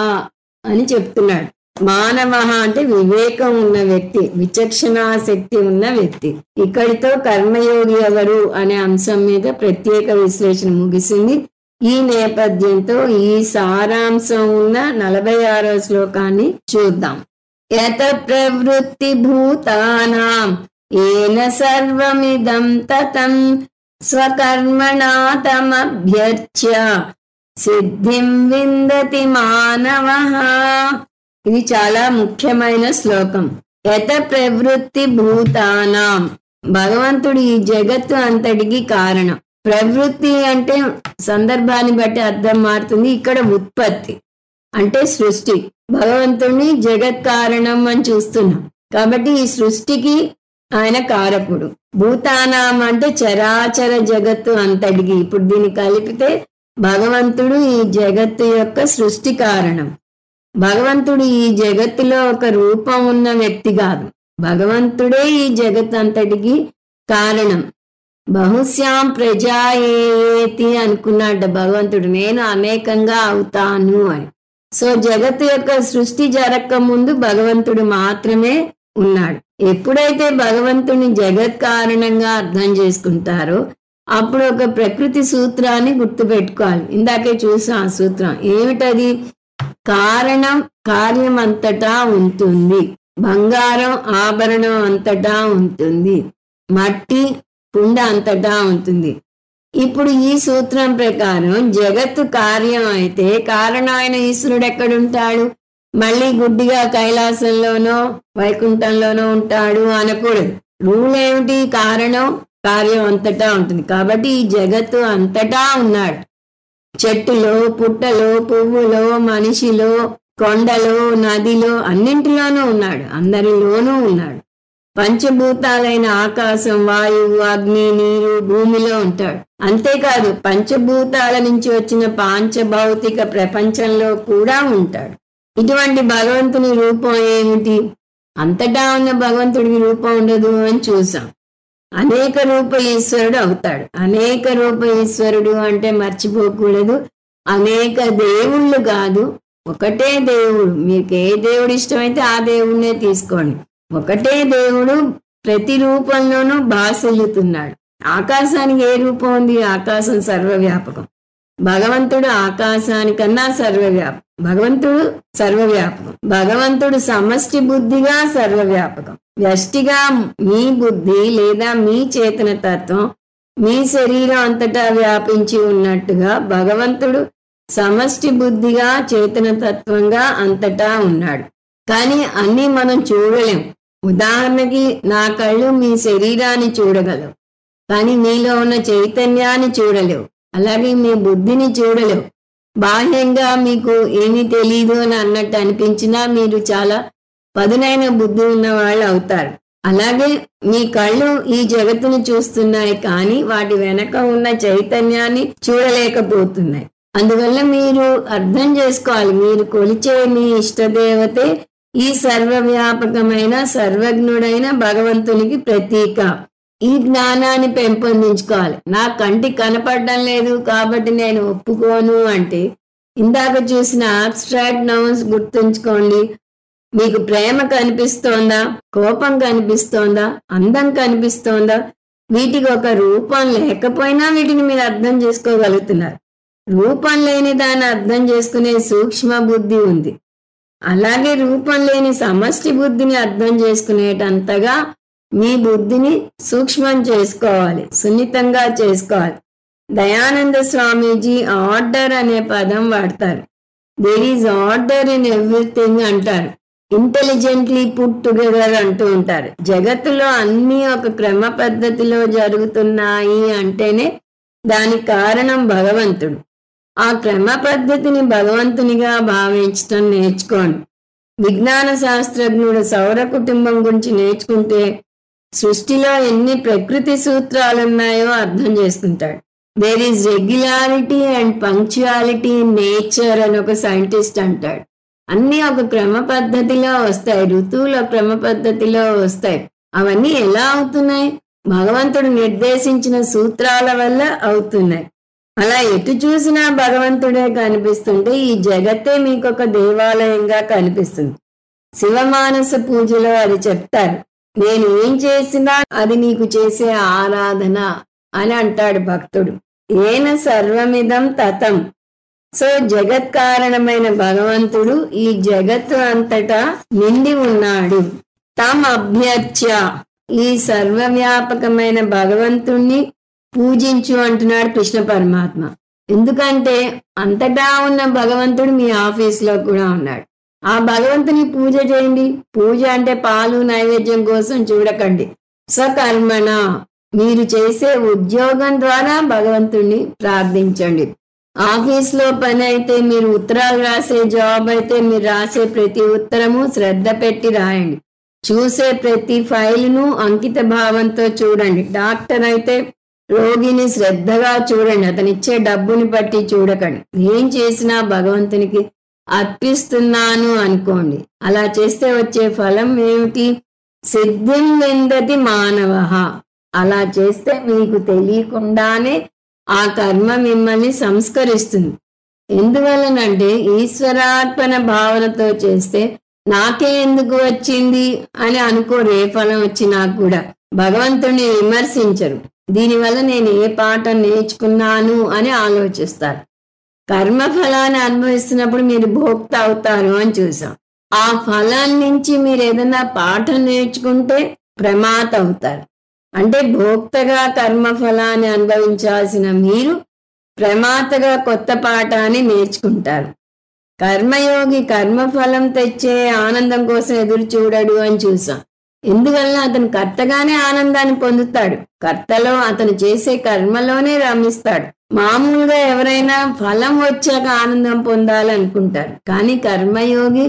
S1: అని చెప్తున్నాడు. మానవః అంటే వివేకం ఉన్న వ్యక్తి, విచక్షణా శక్తి ఉన్న వ్యక్తి. ఇక్కడితో కర్మయోగి ఎవరు అనే అంశం మీద ప్రత్యేక విశ్లేషణ ముగిసింది. ఈ నేపథ్యంతో ఈ సారాంశం ఉన్న 46వ శ్లోకాన్ని చూద్దాం. యత ప్రవృత్తి భూతానాం ఏన సర్వమిదం తతం స్వకర్మణా తమభ్యర్చ్య సిద్ధిం విందతి మానవః. ఇది చాలా ముఖ్యమైన శ్లోకం. యత ప్రవృత్తి భూతానాం, భగవంతుడు ఈ జగత్తు అంతటికి కారణం. ప్రవృత్తి అంటే సందర్భాన్ని బట్టి అర్థం మారుతుంది. ఇక్కడ ఉత్పత్తి అంటే సృష్టి. భగవంతుడిని జగత్ కారణం అని చూస్తున్నాం కాబట్టి ఈ సృష్టికి ఆయన కారకుడు. భూతానాం అంటే చరాచర జగత్తు అంతటికి. ఇప్పుడు దీన్ని కలిపితే భగవంతుడు ఈ జగత్తు యొక్క సృష్టి కారణం. భగవంతుడు ఈ జగత్తులో ఒక రూపం ఉన్న వ్యక్తి కాదు, భగవంతుడే ఈ జగత్ అంతటికి కారణం. బహుశ్యాం ప్రజాయేతి అనుకున్నాడ భగవంతుడు, నేను అనేకంగా అవుతాను అని. సో జగత్తు యొక్క సృష్టి జరగక ముందు భగవంతుడు మాత్రమే ఉన్నాడు. ఎప్పుడైతే భగవంతుని జగత్ కారణంగా అర్థం చేసుకుంటారో అప్పుడు ఒక ప్రకృతి సూత్రాన్ని గుర్తుపెట్టుకోవాలి. ఇందాకే చూసాం ఆ సూత్రం. ఏమిటది? కారణం కార్యం అంతటా ఉంటుంది. బంగారం ఆభరణం అంతటా ఉంటుంది, మట్టి కుండ అంతటా ఉంటుంది. ఇప్పుడు ఈ సూత్రం ప్రకారం జగత్తు కార్యం అయితే కారణమైన ఈశ్వరుడు ఎక్కడుంటాడు? మళ్ళీ గుడ్డిగా కైలాసంలోనో వైకుంఠంలోనో ఉంటాడు అనకూడదు. రూల్ ఏమిటి? కారణం కార్యం అంతటా ఉంటుంది. కాబట్టి ఈ జగత్తు అంతటా ఉన్నాడు. చెట్టులో, పుట్టలో, పువ్వులో, మనిషిలో, కొండలో, నదిలో, అన్నింటిలోనూ ఉన్నాడు, అందరిలోనూ ఉన్నాడు. పంచభూతాలైన ఆకాశం, వాయువు, అగ్ని, నీరు, భూమిలో ఉంటాడు. అంతేకాదు పంచభూతాల నుంచి వచ్చిన పాంచభౌతిక ప్రపంచంలో కూడా ఉంటాడు. ఇటువంటి భగవంతుని రూపం ఏమిటి? అంతటా ఉన్న భగవంతుడికి రూపం ఉండదు అని చూసాం. అనేక రూప ఈశ్వరుడు అవుతాడు. అనేక రూప ఈశ్వరుడు అంటే మర్చిపోకూడదు, అనేక దేవుళ్ళు కాదు, ఒకటే దేవుడు. మీకు ఏ దేవుడు ఇష్టమైతే ఆ దేవుడినే తీసుకోండి. ఒకటే దేవుడు ప్రతి రూపంలోనూ భాసిల్లుతున్నాడు. ఆకాశానికి ఏ రూపం ఉంది? ఆకాశం సర్వవ్యాపకం. భగవంతుడు ఆకాశానికన్నా సర్వవ్యాపకం. భగవంతుడు సర్వవ్యాపకం. భగవంతుడు సమష్టి బుద్ధిగా సర్వవ్యాపకం. వ్యష్టిగా మీ బుద్ధి లేదా మీ చేతన తత్వం మీ శరీరం అంతటా వ్యాపించి ఉన్నట్టుగా భగవంతుడు సమష్టి బుద్ధిగా చేతన తత్వంగా అంతటా ఉన్నాడు. కానీ అన్నీ మనం చూడలేం. ఉదాహరణకి నా కళ్ళు మీ శరీరాన్ని చూడగలవు, కానీ మీలో ఉన్న చైతన్యాన్ని చూడలేవు. అలాగే మీ బుద్ధిని చూడలేవు. బాహ్యంగా మీకు ఏమీ తెలీదు అని అన్నట్టు అనిపించినా మీరు చాలా పదునైన బుద్ధి ఉన్న వాళ్ళు అవుతారు. అలాగే మీ కళ్ళు ఈ జగత్తును చూస్తున్నాయి, కానీ వాటి వెనక ఉన్న చైతన్యాన్ని చూడలేకపోతున్నాయి. అందువల్ల మీరు అర్థం చేసుకోవాలి, మీరు కొలిచే మీ ఇష్టదేవతే ఈ సర్వవ్యాపకమైన సర్వజ్ఞుడైన భగవంతునికి ప్రతీక. ఈ జ్ఞానాన్ని పెంపొందించుకోవాలి. నా కంటికి కనపడడం లేదు కాబట్టి నేను ఒప్పుకోను అంటే ఇందాక చూసిన అబ్స్ట్రాక్ట్ నౌన్స్ గుర్తుంచుకోండి. మీకు ప్రేమ కనిపిస్తోందా? కోపం కనిపిస్తోందా? అందం కనిపిస్తోందా? వీటికి ఒక రూపం లేకపోయినా వీటిని మీరు అర్థం చేసుకోగలుగుతున్నారు. రూపం లేని దాన్ని అర్థం చేసుకునే సూక్ష్మ బుద్ధి ఉంది. అలాగే రూపం లేని సమష్టి బుద్ధిని అర్థం చేసుకునేటంతగా మీ బుద్ధిని సూక్ష్మం చేసుకోవాలి, సున్నితంగా చేసుకోవాలి. దయానంద స్వామీజీ ఆర్డర్ అనే పదం వాడతారు. There is order in everything అంటారు. ఇంటెలిజెంట్లీ పుట్ టుగెదర్ అంటూ ఉంటారు. జగత్తులో అన్నీ ఒక క్రమ పద్ధతిలో జరుగుతున్నాయి అంటేనే దానికి కారణం భగవంతుడు. ఆ క్రమ పద్ధతిని భగవంతునిగా భావించటం నేర్చుకోండి. విజ్ఞాన శాస్త్రజ్ఞుడు సౌర కుటుంబం గురించి నేర్చుకుంటే సృష్టిలో ఎన్ని ప్రకృతి సూత్రాలున్నాయో అర్థం చేసుకుంటాడు. There is regularity and punctuality in nature అని ఒక సైంటిస్ట్ అంటాడు. అన్నీ ఒక క్రమ పద్ధతిలో వస్తాయి, ఋతువుల క్రమ పద్ధతిలో వస్తాయి. అవన్నీ ఎలా అవుతున్నాయి? భగవంతుడు నిర్దేశించిన సూత్రాల వల్ల అవుతున్నాయి. అలా ఎటు చూసినా భగవంతుడే కనిపిస్తుంటే ఈ జగత్తే మీకు ఒక దేవాలయంగా కనిపిస్తుంది. శివమానస పూజలో అది చెప్తారు. నేను ఏం చేసినా అది నీకు చేసే ఆరాధన అని అంటాడు భక్తుడు. ఏన సర్వమిదం తతం. సో జగత్ కారణమైన భగవంతుడు ఈ జగత్తు అంతటా నిండి ఉన్నాడు. తం అభ్యర్చ్య, ఈ సర్వవ్యాపకమైన భగవంతుణ్ణి పూజించు అంటున్నాడు కృష్ణ పరమాత్మ. ఎందుకంటే అంతటా ఉన్న భగవంతుడు మీ ఆఫీస్లో కూడా ఉన్నాడు. ఆ భగవంతుని పూజ చేయండి. పూజ అంటే పాలు నైవేద్యం కోసం చూడకండి. స్వకర్మణ, మీరు చేసే ఉద్యోగం ద్వారా భగవంతుణ్ణి ప్రార్థించండి. ఆఫీస్లో పని అయితే, మీరు ఉత్తరాలు రాసే జాబ్ అయితే, మీరు రాసే ప్రతి ఉత్తరము శ్రద్ధ పెట్టి రాయండి. చూసే ప్రతి ఫైలును అంకిత భావంతో చూడండి. డాక్టర్ అయితే రోగిని శ్రద్ధగా చూడండి, అతనిచ్చే డబ్బుని బట్టి చూడకండి. ఏం చేసినా భగవంతునికి అర్పిస్తున్నాను అనుకోండి. అలా చేస్తే వచ్చే ఫలం ఏమిటి? సిద్ధిం విందతి మానవః. అలా చేస్తే మీకు తెలియకుండానే ఆ కర్మ మిమ్మల్ని సంస్కరిస్తుంది. ఎందువలనంటే ఈశ్వరార్పణ భావనతో చేస్తే నాకే ఎందుకు వచ్చింది అని అనుకోరు. ఏ ఫలం వచ్చినా కూడా భగవంతుడిని విమర్శించరు. దీనివల్ల నేను ఏ పాఠం నేర్చుకున్నాను అని ఆలోచిస్తారు. కర్మ ఫలాన్ని అనుభవిస్తున్నప్పుడు మీరు భోక్త అవుతారు అని చూసాం. ఆ ఫలం నుంచి మీరు ఏదైనా పాఠం నేర్చుకుంటే ప్రమాత అవుతారు. అంటే భోక్తగా కర్మ ఫలాన్ని అనుభవించాల్సిన మీరు ప్రమాతగా కొత్త పాఠాన్ని నేర్చుకుంటారు. కర్మయోగి కర్మఫలం తెచ్చే ఆనందం కోసం ఎదురు చూడడు అని చూసాం. ఎందువల్ల అతను కర్తగానే ఆనందాన్ని పొందుతాడు. కర్తలో అతను చేసే కర్మలోనే రమిస్తాడు. మామూలుగా ఎవరైనా ఫలం వచ్చాక ఆనందం పొందాలనుకుంటారు, కానీ కర్మయోగి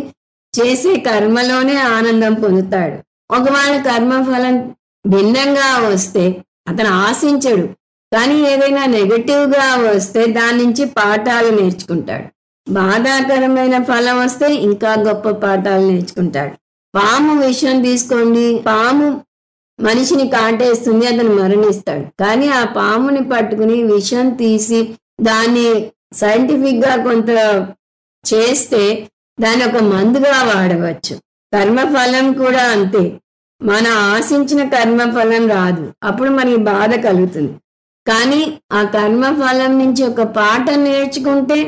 S1: చేసే కర్మలోనే ఆనందం పొందుతాడు. ఒకవేళ కర్మఫలం భిన్నంగా వస్తే అతను ఆశించడు, కానీ ఏదైనా నెగటివ్గా వస్తే దాని నుంచి పాఠాలు నేర్చుకుంటాడు. బాధాకరమైన ఫలం వస్తే ఇంకా గొప్ప పాఠాలు నేర్చుకుంటాడు. పాము విషం తీసుకోండి, పాము మనిషిని కాటేస్తుంది, అతను మరణిస్తాడు. కానీ ఆ పాముని పట్టుకుని విషం తీసి దాన్ని సైంటిఫిక్ గా కొంత చేస్తే దాన్ని ఒక మందుగా వాడవచ్చు. కర్మఫలం కూడా అంతే. మన ఆశించిన కర్మఫలం రాదు, అప్పుడు మనకి బాధ కలుగుతుంది. కానీ ఆ కర్మఫలం నుంచి ఒక పాఠం నేర్చుకుంటే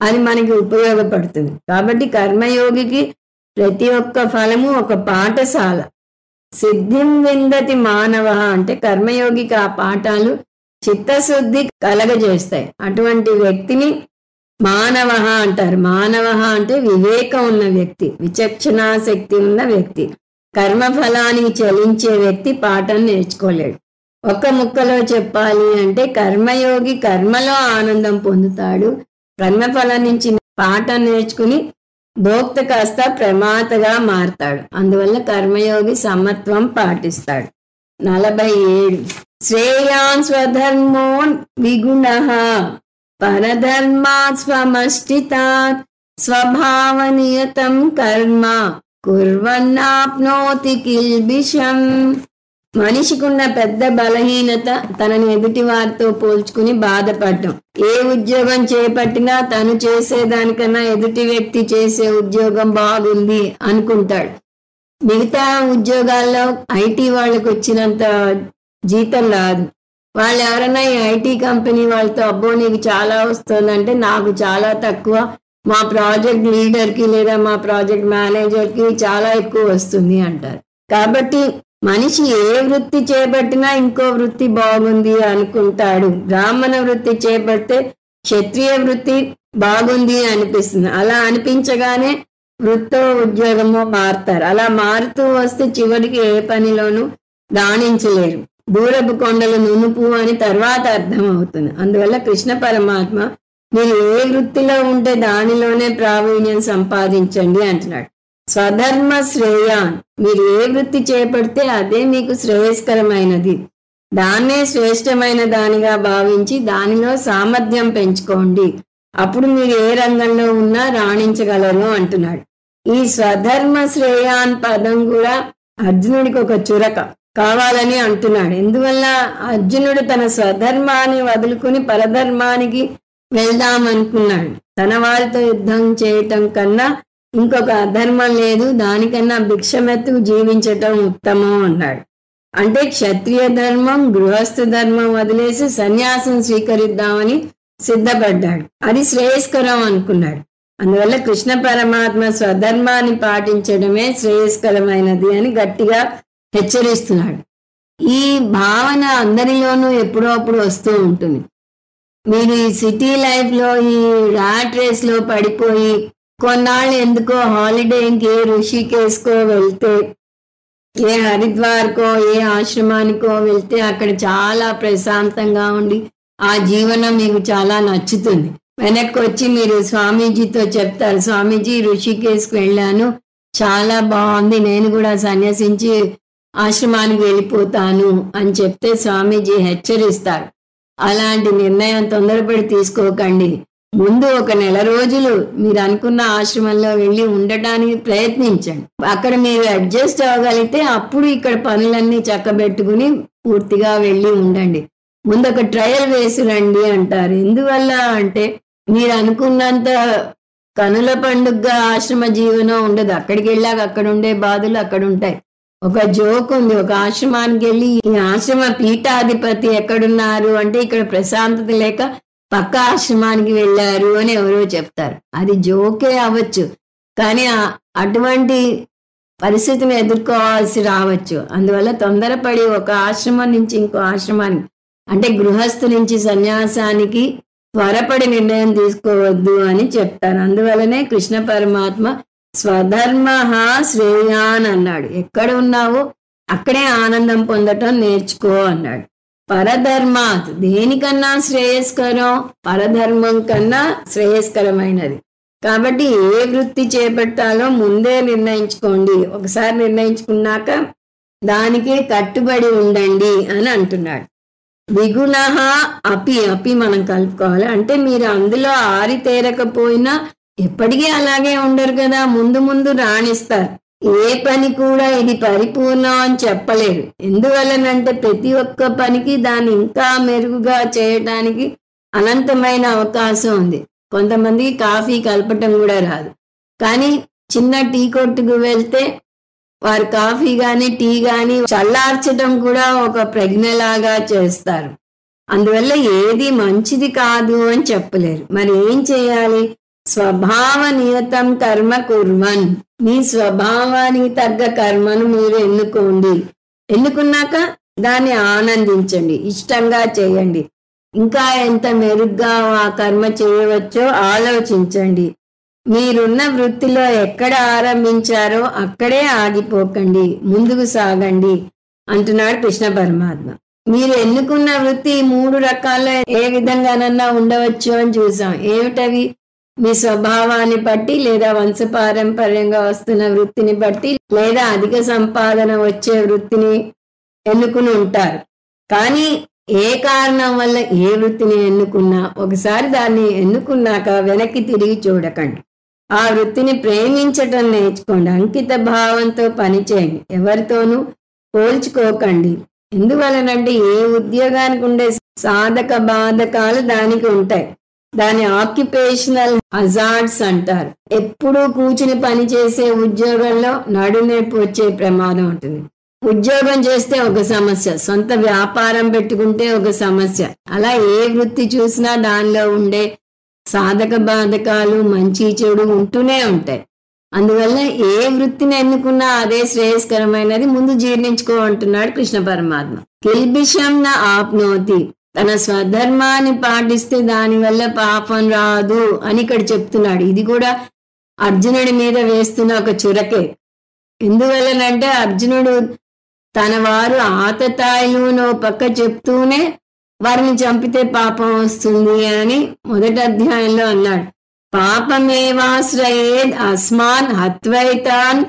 S1: అది మనకి ఉపయోగపడుతుంది. కాబట్టి కర్మయోగికి ప్రతి ఒక్క ఫలము ఒక పాఠశాల. సిద్ధిం విందతి మానవ అంటే కర్మయోగికి ఆ పాఠాలు చిత్తశుద్ధి కలగజేస్తాయి. అటువంటి వ్యక్తిని మానవ అంటారు. మానవ అంటే వివేకం ఉన్న వ్యక్తి, విచక్షణా శక్తి ఉన్న వ్యక్తి. కర్మఫలానికి చలించే వ్యక్తి పాఠం నేర్చుకోలేడు. ఒక్క ముక్కలో చెప్పాలి అంటే కర్మయోగి కర్మలో ఆనందం పొందుతాడు. కర్మఫలం నుంచి పాఠం నేర్చుకుని భోక్త కాస్త ప్రమాతగా మారతాడు. అందువల్ల కర్మయోగి సమత్వం పాటిస్తాడు. 47 శ్రేయాన్ స్వధర్మో విగుణః పరధర్మాత్ స్వమష్టితాత్ స్వభావనియతం కర్మ కుర్వన్నాప్నోతి కిల్బిషం. మనిషికున్న పెద్ద బలహీనత తనని ఎదుటి వారితో పోల్చుకుని బాధపడటం. ఏ ఉద్యోగం చేపట్టినా తను చేసేదానికన్నా ఎదుటి వ్యక్తి చేసే ఉద్యోగం బాగుంది అనుకుంటాడు. మిగతా ఉద్యోగాల్లో ఐటీ వాళ్ళకి వచ్చినంత జీతం రాదు. వాళ్ళు ఎవరైనా ఈ ఐటీ కంపెనీ వాళ్ళతో అబ్బో నీకు చాలా వస్తుందంటే నాకు చాలా తక్కువ, మా ప్రాజెక్ట్ లీడర్కి లేదా మా ప్రాజెక్ట్ మేనేజర్కి చాలా ఎక్కువ వస్తుంది అంటారు. కాబట్టి మనిషి ఏ వృత్తి చేపట్టినా ఇంకో వృత్తి బాగుంది అనుకుంటాడు. బ్రాహ్మణ వృత్తి చేపడితే క్షత్రియ వృత్తి బాగుంది అనిపిస్తుంది. అలా అనిపించగానే వృత్తో ఉద్యోగమో మారుతారు. అలా మారుతూ వస్తే చివరికి ఏ పనిలోనూ రాణించలేరు. దూరపు కొండలు నునుపు అని తర్వాత అర్థమవుతుంది. అందువల్ల కృష్ణ పరమాత్మ మీరు ఏ వృత్తిలో ఉంటే దానిలోనే ప్రావీణ్యం సంపాదించండి అంటున్నాడు. స్వధర్మ శ్రేయాన్, మీరు ఏ వృత్తి చేపడితే అదే మీకు శ్రేయస్కరమైనది, దాన్నే శ్రేష్టమైన దానిగా భావించి దానిలో సామర్థ్యం పెంచుకోండి. అప్పుడు మీరు ఏ రంగంలో ఉన్నా రాణించగలరు అంటున్నాడు. ఈ స్వధర్మ శ్రేయాన్ పదం కూడా అర్జునుడికి ఒక చురక కావాలని అంటున్నాడు. ఎందువల్ల అర్జునుడు తన స్వధర్మాన్ని వదులుకుని పరధర్మానికి వెళ్దామనుకున్నాడు. తన వారితో యుద్ధం చేయటం కన్నా ఇంకొక అధర్మం లేదు, దానికన్నా భిక్షమెత్తు జీవించటం ఉత్తమం అన్నాడు. అంటే క్షత్రియ ధర్మం గృహస్థ ధర్మం వదిలేసి సన్యాసం స్వీకరిద్దామని సిద్ధపడ్డాడు. అది శ్రేయస్కరం అనుకున్నాడు. అందువల్ల కృష్ణ పరమాత్మ స్వధర్మాన్ని పాటించడమే శ్రేయస్కరమైనది అని గట్టిగా హెచ్చరిస్తున్నాడు. ఈ భావన అందరిలోనూ ఎప్పుడో అప్పుడు వస్తూ ఉంటుంది. మీరు ఈ సిటీ లైఫ్లో ఈ ర్యాట్ రేస్లో పడిపోయి కొన్నాళ్ళు ఎందుకో హాలిడేకి ఏ ఋషికేశ్కో వెళ్తే, ఏ హరిద్వార్కో ఏ ఆశ్రమానికో వెళ్తే అక్కడ చాలా ప్రశాంతంగా ఉండి ఆ జీవనం మీకు చాలా నచ్చుతుంది. వెనక్కి వచ్చి మీరు స్వామీజీతో చెప్తారు, స్వామీజీ ఋషికేశ్కి వెళ్ళాను, చాలా బాగుంది, నేను కూడా సన్యసించి ఆశ్రమానికి వెళ్ళిపోతాను అని చెప్తే స్వామీజీ హెచ్చరిస్తారు, అలాంటి నిర్ణయం తొందరపడి తీసుకోకండి. ముందు ఒక నెల రోజులు మీరు అనుకున్న ఆశ్రమంలో వెళ్ళి ఉండటానికి ప్రయత్నించండి. అక్కడ మీరు అడ్జస్ట్ అవ్వగలిగితే అప్పుడు ఇక్కడ పనులన్నీ చక్కబెట్టుకుని పూర్తిగా వెళ్ళి ఉండండి. ముందు ఒక ట్రయల్ వేసి రండి అంటారు. ఎందువల్ల అంటే మీరు అనుకున్నంత కనుల పండుగగా ఆశ్రమ జీవనం ఉండదు. అక్కడికి వెళ్ళాక అక్కడ ఉండే బాధలు అక్కడ ఉంటాయి. ఒక జోక్ ఉంది, ఒక ఆశ్రమానికి వెళ్ళి ఈ ఆశ్రమ పీఠాధిపతి ఎక్కడున్నారు అంటే ఇక్కడ ప్రశాంతత లేక పక్క ఆశ్రమానికి వెళ్ళారు అని ఎవరో చెప్తారు. అది జోకే అవ్వచ్చు, కానీ అటువంటి పరిస్థితిని ఎదుర్కోవాల్సి రావచ్చు. అందువల్ల తొందరపడి ఒక ఆశ్రమం నుంచి ఇంకో ఆశ్రమానికి అంటే గృహస్థు నుంచి సన్యాసానికి త్వరపడి నిర్ణయం తీసుకోవద్దు అని చెప్తారు. అందువల్లనే కృష్ణ పరమాత్మ స్వధర్మ శ్రేయాన్ అన్నాడు. ఎక్కడ ఉన్నావో అక్కడే ఆనందం పొందటం నేర్చుకో అన్నాడు. పరధర్మాత్, దేనికన్నా శ్రేయస్కరం పరధర్మం కన్నా శ్రేయస్కరమైనది. కాబట్టి ఏ వృత్తి చేపట్టాలో ముందే నిర్ణయించుకోండి. ఒకసారి నిర్ణయించుకున్నాక దానికి కట్టుబడి ఉండండి అని అంటున్నాడు. విగుణ అపి మనం కలుపుకోవాలి. అంటే మీరు అందులో ఆరితేరకపోయినా ఎప్పటికీ అలాగే ఉండరు కదా, ముందు ముందు రాణిస్తారు. ఏ పని కూడా ఇది పరిపూర్ణం అని చెప్పలేరు. ఎందువల్లనంటే ప్రతి ఒక్క పనికి దాన్ని ఇంకా మెరుగుగా చేయడానికి అనంతమైన అవకాశం ఉంది. కొంతమందికి కాఫీ కలపటం కూడా రాదు, కానీ చిన్న టీ కొట్టుకు వెళ్తే వారు కాఫీ కానీ టీ కానీ చల్లార్చడం కూడా ఒక ప్రజ్ఞలాగా చేస్తారు. అందువల్ల ఏది మంచిది కాదు అని చెప్పలేరు. మరి ఏం చేయాలి? స్వభావ నియతం కర్మ కుర్వన్, మీ స్వభావానికి తగ్గ కర్మను మీరు ఎన్నుకోండి. ఎన్నుకున్నాక దాన్ని ఆనందించండి, ఇష్టంగా చేయండి. ఇంకా ఎంత మెరుగ్గా ఆ కర్మ చేయవచ్చో ఆలోచించండి. మీరున్న వృత్తిలో ఎక్కడ ఆరంభించారో అక్కడే ఆగిపోకండి, ముందుకు సాగండి అంటున్నాడు కృష్ణ పరమాత్మ. మీరు ఎన్నుకున్న వృత్తి 3 రకాల ఏ విధంగానన్నా ఉండవచ్చు అని చూసాం. ఏమిటవి? మీ స్వభావాన్ని బట్టి, లేదా వంశపారంపర్యంగా వస్తున్న వృత్తిని బట్టి, లేదా అధిక సంపాదన వచ్చే వృత్తిని ఎన్నుకుని ఉంటారు. కానీ ఏ కారణం వల్ల ఏ వృత్తిని ఎన్నుకున్నా ఒకసారి దాన్ని ఎన్నుకున్నాక వెనక్కి తిరిగి చూడకండి. ఆ వృత్తిని ప్రేమించటం నేర్చుకోండి. అంకిత భావంతో పనిచేయండి, ఎవరితోనూ పోల్చుకోకండి. ఎందువలనంటే ఏ ఉద్యోగానికి ఉండే సాధక బాధకాలు దానికి ఉంటాయి. దాని ఆక్యుపేషనల్ హజార్డ్స్ అంటారు. ఎప్పుడూ కూర్చుని పనిచేసే ఉద్యోగంలో నడునొప్పి వచ్చే ప్రమాదం ఉంటుంది. ఉద్యోగం చేస్తే ఒక సమస్య, సొంత వ్యాపారం పెట్టుకుంటే ఒక సమస్య. అలా ఏ వృత్తి చూసినా దానిలో ఉండే సాధక బాధకాలు మంచి చెడు ఉంటూనే ఉంటాయి. అందువల్ల ఏ వృత్తిని ఎన్నుకున్నా అదే శ్రేయస్కరమైనది, ముందు జీర్ణించుకో అంటున్నాడు కృష్ణ పరమాత్మ. కిల్బిషం న ఆప్నోతి, తన స్వధర్మాన్ని పాటిస్తే దానివల్ల పాపం రాదు అని ఇక్కడ చెప్తున్నాడు. ఇది కూడా అర్జునుడి మీద వేస్తున్న ఒక చురకే. ఎందువల్లనంటే అర్జునుడు తన వారు ఆతతాయిలు పక్క చెప్తూనే వారిని చంపితే పాపం వస్తుంది అని మొదటి అధ్యాయంలో అన్నాడు. పాపమేవాశ్రయేద్ అస్మాన్ హత్వైతాన్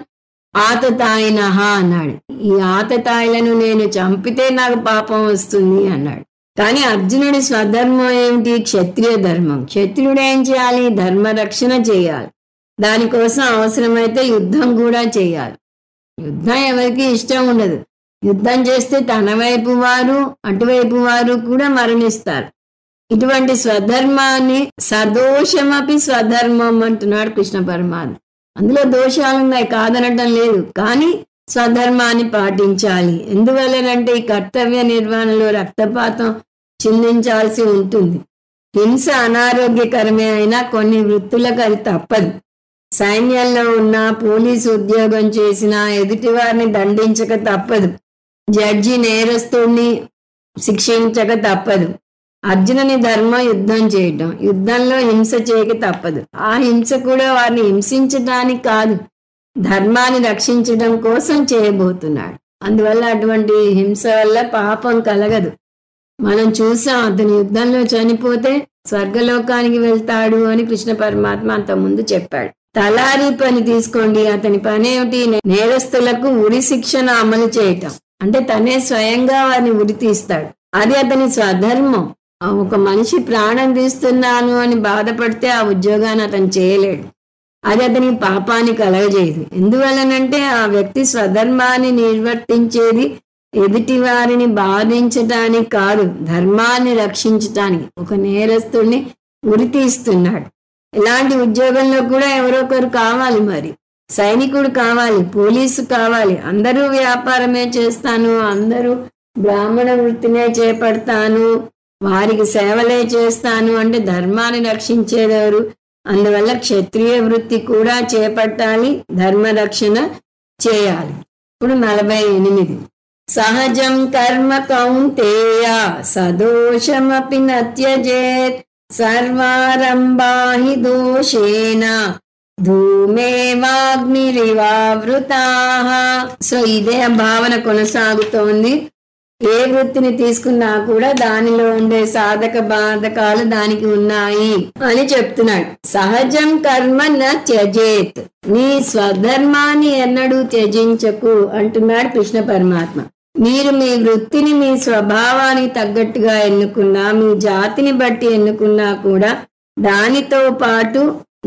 S1: ఆతతాయినః అన్నాడు. ఈ ఆతతాయిలను నేను చంపితే నాకు పాపం వస్తుంది అన్నాడు. కానీ అర్జునుడి స్వధర్మం ఏమిటి? క్షత్రియ ధర్మం. క్షత్రియుడు ఏం చేయాలి? ధర్మరక్షణ చేయాలి. దానికోసం అవసరమైతే యుద్ధం కూడా చేయాలి. యుద్ధం ఎవరికి ఇష్టం ఉండదు. యుద్ధం చేస్తే తన వైపు వారు అటువైపు వారు కూడా మరణిస్తారు. ఇటువంటి స్వధర్మాన్ని సదోషమపి స్వధర్మం అంటున్నాడు కృష్ణ పరమాత్మ. అందులో దోషాలున్నాయి, కాదనటం లేదు, కానీ స్వధర్మాన్ని పాటించాలి. ఎందువల్లనంటే ఈ కర్తవ్య నిర్వహణలో రక్తపాతం చిందించాల్సి ఉంటుంది. హింస అనారోగ్యకరమే అయినా కొన్ని వృత్తులకు అది తప్పదు. సైన్యంలో ఉన్న, పోలీసు ఉద్యోగం చేసినా ఎదుటి వారిని దండించక తప్పదు. జడ్జి నేరస్తుడిని శిక్షించక తప్పదు. అర్జునుని ధర్మం యుద్ధం చేయటం, యుద్ధంలో హింస చేయక తప్పదు. ఆ హింస కూడా వారిని హింసించడానికి కాదు, ధర్మాన్ని రక్షించడం కోసం చేయబోతున్నాడు. అందువల్ల అటువంటి హింస వల్ల పాపం కలగదు. మనం చూసాం, అతని యుద్ధంలో చనిపోతే స్వర్గలోకానికి వెళ్తాడు అని కృష్ణ పరమాత్మ అంతకుముందు చెప్పాడు. తలారి పని తీసుకోండి, అతని పని ఏమిటి? నేరస్తులకు ఉరి శిక్షణ అమలు చేయటం. అంటే తనే స్వయంగా వారిని ఉరి తీస్తాడు. అది అతని స్వధర్మం. ఒక మనిషి ప్రాణం తీస్తున్నాను అని బాధపడితే ఆ ఉద్యోగాన్ని అతను చేయలేడు. అది అతనికి పాపాన్ని కలగజేయదు. ఎందువలనంటే ఆ వ్యక్తి స్వధర్మాన్ని నిర్వర్తించేది ఎదుటి వారిని బాధించటానికి కాదు, ధర్మాన్ని రక్షించటానికి. ఒక నేరస్తుడిని ఉరి తీస్తున్నాడు. ఇలాంటి ఉద్యోగంలో కూడా ఎవరో ఒకరు కావాలి. మరి సైనికుడు కావాలి, పోలీసు కావాలి. అందరూ వ్యాపారమే చేస్తాను, అందరూ బ్రాహ్మణ వృత్తినే చేపడతాను, వారికి సేవలే చేస్తాను అంటే ధర్మాన్ని రక్షించేదెవరు? అందువల్ల క్షత్రియ వృత్తి కూడా చేపట్టాలి, ధర్మరక్షణ చేయాలి. ఇప్పుడు 48. సహజం కర్మ కౌంతేయ సదోషమపి న త్యజేత్ సర్వారంభా హి దోషేన ధూమేవాగ్నిరివావృతాః. సో ఇదే భావన కొనసాగుతోంది. ఏ వృత్తిని తీసుకున్నా కూడా దానిలో ఉండే సాధక బాధకాలు దానికి ఉన్నాయి అని చెప్తున్నాడు. సహజం కర్మ న త్యజేత్, నీ స్వధర్మాన్ని ఎన్నడూ త్యజించకు అంటున్నాడు కృష్ణ పరమాత్మ. మీరు మీ వృత్తిని మీ స్వభావానికి తగ్గట్టుగా ఎన్నుకున్నా, మీ జాతిని బట్టి ఎన్నుకున్నా కూడా దానితో పాటు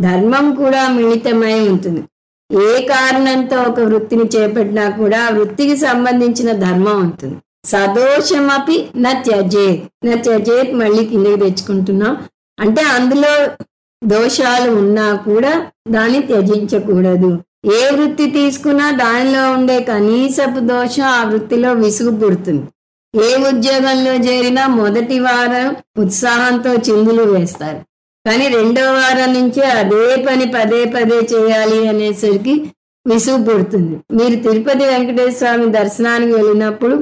S1: ధర్మం కూడా మిళితమై ఉంటుంది. ఏ కారణంతో ఒక వృత్తిని చేపట్టినా కూడా ఆ వృత్తికి సంబంధించిన ధర్మం ఉంటుంది. సదోషమపి న త్యజేత్. న త్యజేత్ మళ్ళీ కిందకి తెచ్చుకుంటున్నాం. అంటే అందులో దోషాలు ఉన్నా కూడా దాన్ని త్యజించకూడదు. ఏ వృత్తి తీసుకున్నా దానిలో ఉండే కనీసపు దోషం ఆ వృత్తిలో విసుగు పుడుతుంది. ఏ ఉద్యోగంలో చేరినా మొదటి వారం ఉత్సాహంతో చిందులు వేస్తారు, కానీ రెండో వారం నుంచి అదే పని పదే పదే చేయాలి అనేసరికి విసుగు పుడుతుంది. మీరు తిరుపతి వెంకటేశ్వర స్వామి దర్శనానికి వెళ్ళినప్పుడు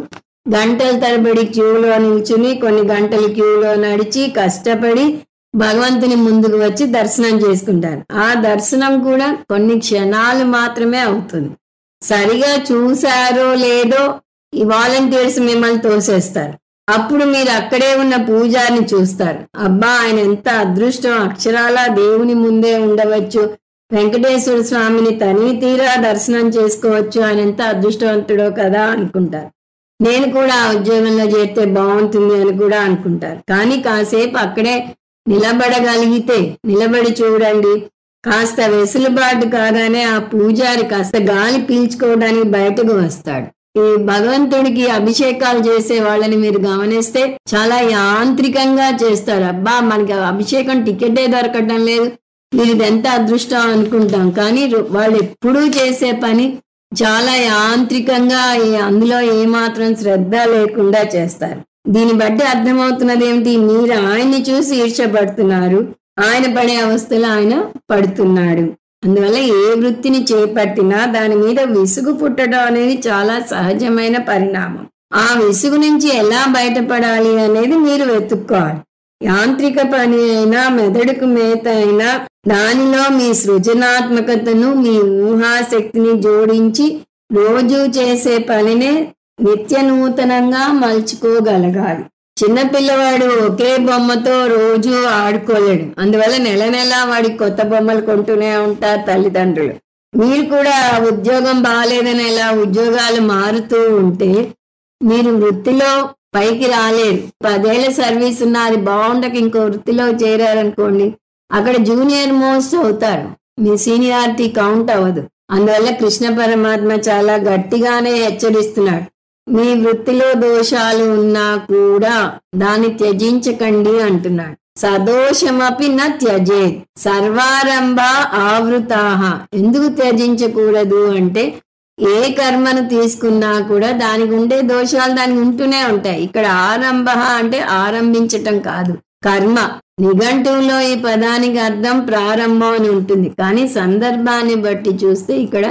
S1: గంటల తరబడి క్యూలో నిల్చుని, కొన్ని గంటలు క్యూలో నడిచి కష్టపడి భగవంతుని ముందుకు వచ్చి దర్శనం చేసుకుంటారు. ఆ దర్శనం కూడా కొన్ని క్షణాలు మాత్రమే అవుతుంది. సరిగా చూసారో లేదో ఈ వాలంటీర్స్ మిమ్మల్ని తోసేస్తారు. అప్పుడు మీరు అక్కడే ఉన్న పూజారిని చూస్తారు. అబ్బా, ఆయన ఎంత అదృష్టం, అక్షరాలా దేవుని ముందే ఉండవచ్చు, వెంకటేశ్వర స్వామిని తనివి తీరా దర్శనం చేసుకోవచ్చు, ఆయన ఎంత అదృష్టవంతుడో కదా అనుకుంటారు. నేను కూడా ఆ ఉద్యోగంలో చేస్తే బాగుంటుంది అని కూడా అనుకుంటారు. కానీ కాసేపు అక్కడే నిలబడగలిగితే నిలబడి చూడండి. కాస్త వెసులుబాటు కాగానే ఆ పూజారి కాస్త గాలి పీల్చుకోవడానికి బయటకు వస్తాడు. ఈ భగవంతుడికి అభిషేకాలు చేసే వాళ్ళని మీరు గమనిస్తే చాలా యాంత్రికంగా చేస్తారు. అబ్బా, మనకి అభిషేకం టికెటే దొరకటం లేదు, మీరు ఎంత అదృష్టం అనుకుంటాం. కానీ వాళ్ళు ఎప్పుడూ చేసే పని చాలా యాంత్రికంగా, అందులో ఏమాత్రం శ్రద్ధ లేకుండా చేస్తారు. దీన్ని బట్టి అర్థమవుతున్నది ఏమిటి? మీరు ఆయన్ని చూసి ఈర్ష్యపడుతున్నారు, ఆయన పడే అవస్థలు ఆయన పడుతున్నాడు. అందువల్ల ఏ వృత్తిని చేపట్టినా దాని మీద విసుగు పుట్టడం అనేది చాలా సహజమైన పరిణామం. ఆ విసుగు నుంచి ఎలా బయటపడాలి అనేది మీరు వెతుక్కోవాలి. యాంత్రిక పని అయినా, మెదడుకు మేత అయినా, దానిలో మీ సృజనాత్మకతను, మీ ఊహాశక్తిని జోడించి రోజు చేసే పనినే నిత్య నూతనంగా మలుచుకోగలగాలి. చిన్నపిల్లవాడు ఒకే బొమ్మతో రోజు ఆడుకోలేడు. అందువల్ల నెల నెల వాడికి కొత్త బొమ్మలు కొంటూనే ఉంటారు తల్లిదండ్రులు. మీరు కూడా ఉద్యోగం బాగాలేదని ఇలా ఉద్యోగాలు మారుతూ ఉంటే మీరు వృత్తిలో పైకి రాలేరు. 10 ఏళ్ల సర్వీస్ ఉన్న అది బాగుండక ఇంకో వృత్తిలో చేరారనుకోండి, అక్కడ జూనియర్ మోస్ట్ అవుతారు, మీ సీనియారిటీ కౌంట్ అవ్వదు. అందువల్ల కృష్ణ పరమాత్మ చాలా గట్టిగానే హెచ్చరిస్తున్నాడు, మీ వృత్తిలో దోషాలు ఉన్నా కూడా దాన్ని త్యజించకండి అంటున్నాడు. సదోషమపి న త్యజేత్ సర్వారంభ ఆవృతాహ. ఎందుకు త్యజించకూడదు అంటే ఏ కర్మను తీసుకున్నా కూడా దానికి ఉండే దోషాలు దానికి ఉంటూనే ఉంటాయి. ఇక్కడ ఆరంభ అంటే ఆరంభించటం కాదు, కర్మ. నిఘంటువులో ఈ పదానికి అర్థం ప్రారంభం అని ఉంటుంది, కానీ సందర్భాన్ని బట్టి చూస్తే ఇక్కడ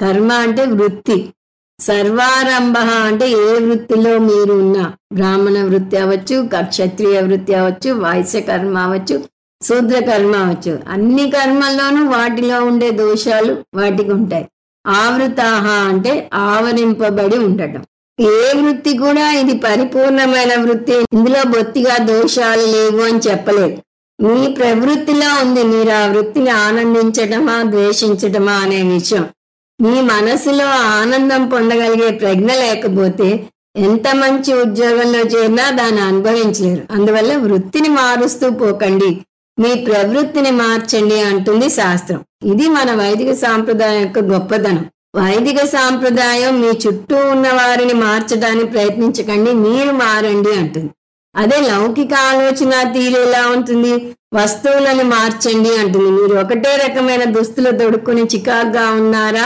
S1: కర్మ అంటే వృత్తి. సర్వారంభ అంటే ఏ వృత్తిలో మీరు ఉన్నా, బ్రాహ్మణ వృత్తి అవ్వచ్చు, క్షత్రియ వృత్తి అవ్వచ్చు, వైశ్య కర్మ అవ్వచ్చు, శూద్ర కర్మ అవ్వచ్చు, అన్ని కర్మల్లోనూ వాటిలో ఉండే దోషాలు వాటికి ఉంటాయి. ఆవృతాహ అంటే ఆవరింపబడి ఉండటం. ఏ వృత్తి కూడా ఇది పరిపూర్ణమైన వృత్తి, ఇందులో బొత్తిగా దోషాలు లేవు అని చెప్పలేదు. మీ ప్రవృత్తిలో ఉంది, మీరు ఆ వృత్తిని ఆనందించటమా ద్వేషించటమా అనే విషయం. మీ మనసులో ఆనందం పొందగలిగే ప్రజ్ఞ లేకపోతే ఎంత మంచి ఉద్యోగంలో చేరినా దాన్ని అనుభవించలేరు. అందువల్ల వృత్తిని మారుస్తూ పోకండి, మీ ప్రవృత్తిని మార్చండి అంటుంది శాస్త్రం. ఇది మన వైదిక సాంప్రదాయం యొక్క గొప్పతనం. వైదిక సాంప్రదాయం మీ చుట్టూ ఉన్న వారిని మార్చడానికి ప్రయత్నించకండి, మీరు మారండి అంటుంది. అదే లౌకిక ఆలోచన తీరు ఎలా ఉంటుంది, వస్తువులను మార్చండి అంటుంది. మీరు ఒకటే రకమైన దుస్తులు తొడుక్కుని చికాగ్గా ఉన్నారా,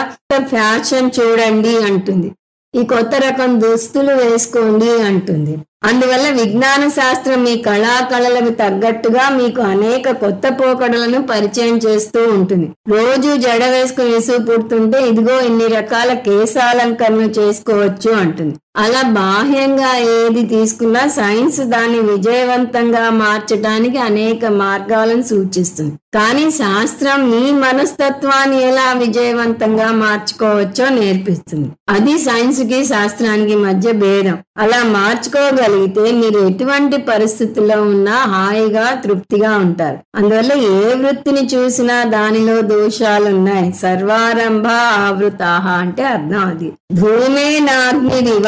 S1: ఫ్యాషన్ చూడండి అంటుంది. ఈ కొత్త రకం దుస్తులు వేసుకోండి అంటుంది. అందువల్ల విజ్ఞాన శాస్త్రం మీ కళాకళలకు తగ్గట్టుగా మీకు అనేక కొత్త పోకడలను పరిచయం చేస్తూ ఉంటుంది. రోజు జడ వేసుకుని విసుగు పుడుతుంటే ఇదిగో ఇన్ని రకాల కేశాలంకరణ చేసుకోవచ్చు అంటుంది. అలా బాహ్యంగా ఏది తీసుకున్నా సైన్స్ దాన్ని విజయవంతంగా మార్చడానికి అనేక మార్గాలను సూచిస్తుంది. కానీ శాస్త్రం మీ మనస్తత్వాన్ని ఎలా విజయవంతంగా మార్చుకోవచ్చో నేర్పిస్తుంది. అది సైన్స్ కి శాస్త్రానికి మధ్య భేదం. అలా మార్చుకోగలిగితే మీరు ఎటువంటి పరిస్థితుల్లో ఉన్నా హాయిగా తృప్తిగా ఉంటారు. అందువల్ల ఏ వృత్తిని చూసినా దానిలో దోషాలున్నాయి. సర్వారంభ ఆవృతాహ అంటే అర్థం అది. ధూమే నాగ్నిరివ,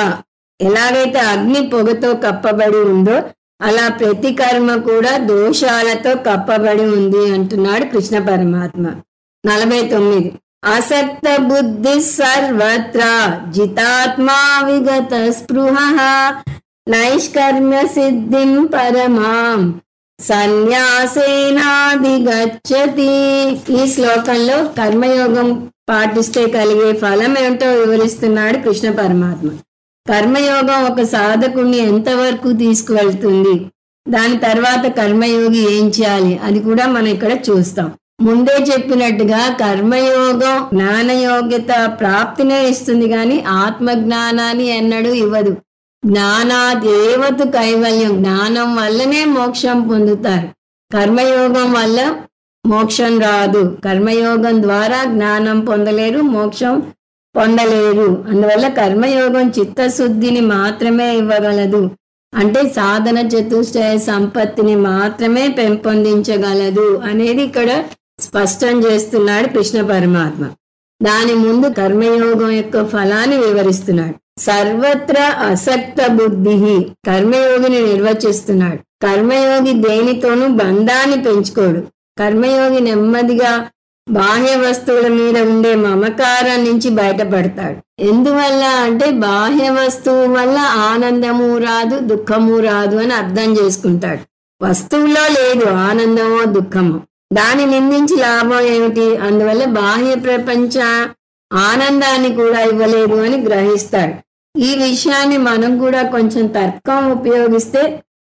S1: ఎలాగైతే అగ్ని పొగతో కప్పబడి ఉందో అలా ప్రతి కర్మ కూడా దోషాలతో కప్పబడి ఉంది అంటున్నాడు కృష్ణ పరమాత్మ. 49 అసక్త బుద్ధి సర్వత్ర జితాత్మా విగత స్పృహ నైష్కర్మ్య సిద్ధిం పరమాం సన్యాసేనాధిగచ్చతి. ఈ శ్లోకంలో కర్మయోగం పాటిస్తే కలిగే ఫలం ఏమిటో వివరిస్తున్నాడు కృష్ణ పరమాత్మ. కర్మయోగం ఒక సాధకుణ్ణి ఎంతవరకు తీసుకువెళ్తుంది, దాని తర్వాత కర్మయోగి ఏం చేయాలి అది కూడా మనం ఇక్కడ చూస్తాం. ముందే చెప్పినట్టుగా కర్మయోగం జ్ఞానయోగ్యత ప్రాప్తినే ఇస్తుంది, కానీ ఆత్మజ్ఞానాన్ని ఎన్నడూ ఇవ్వదు. జ్ఞానాదేవతు కైవల్యం, జ్ఞానం వల్లనే మోక్షం పొందుతారు. కర్మయోగం వల్ల మోక్షం రాదు. కర్మయోగం ద్వారా జ్ఞానం పొందలేరు, మోక్షం పొందలేరు. అందువల్ల కర్మయోగం చిత్తశుద్ధిని మాత్రమే ఇవ్వగలదు, అంటే సాధన చతుష్టయ సంపత్తిని మాత్రమే పెంపొందించగలదు అనేది ఇక్కడ స్పష్టం చేస్తున్నాడు కృష్ణ పరమాత్మ. దాని ముందు కర్మయోగం యొక్క ఫలాన్ని వివరిస్తున్నాడు. సర్వత్ర అసక్త బుద్ధి, కర్మయోగిని నిర్వచిస్తున్నాడు. కర్మయోగి దేనితోనూ బంధాన్ని పెంచుకోడు. కర్మయోగి నెమ్మదిగా బాహ్య వస్తువుల మీద ఉండే మమకారం నుంచి బయటపడతాడు. ఎందువల్ల అంటే బాహ్య వస్తువు వల్ల ఆనందము రాదు, దుఃఖము రాదు అని అర్థం చేసుకుంటాడు. వస్తువులో లేదు ఆనందమో దుఃఖమో, దాన్ని నిందించి లాభం ఏమిటి? అందువల్ల బాహ్య ప్రపంచ ఆనందాన్ని కూడా ఇవ్వలేదు అని గ్రహిస్తాడు. ఈ విషయాన్ని మనం కూడా కొంచెం తర్కం ఉపయోగిస్తే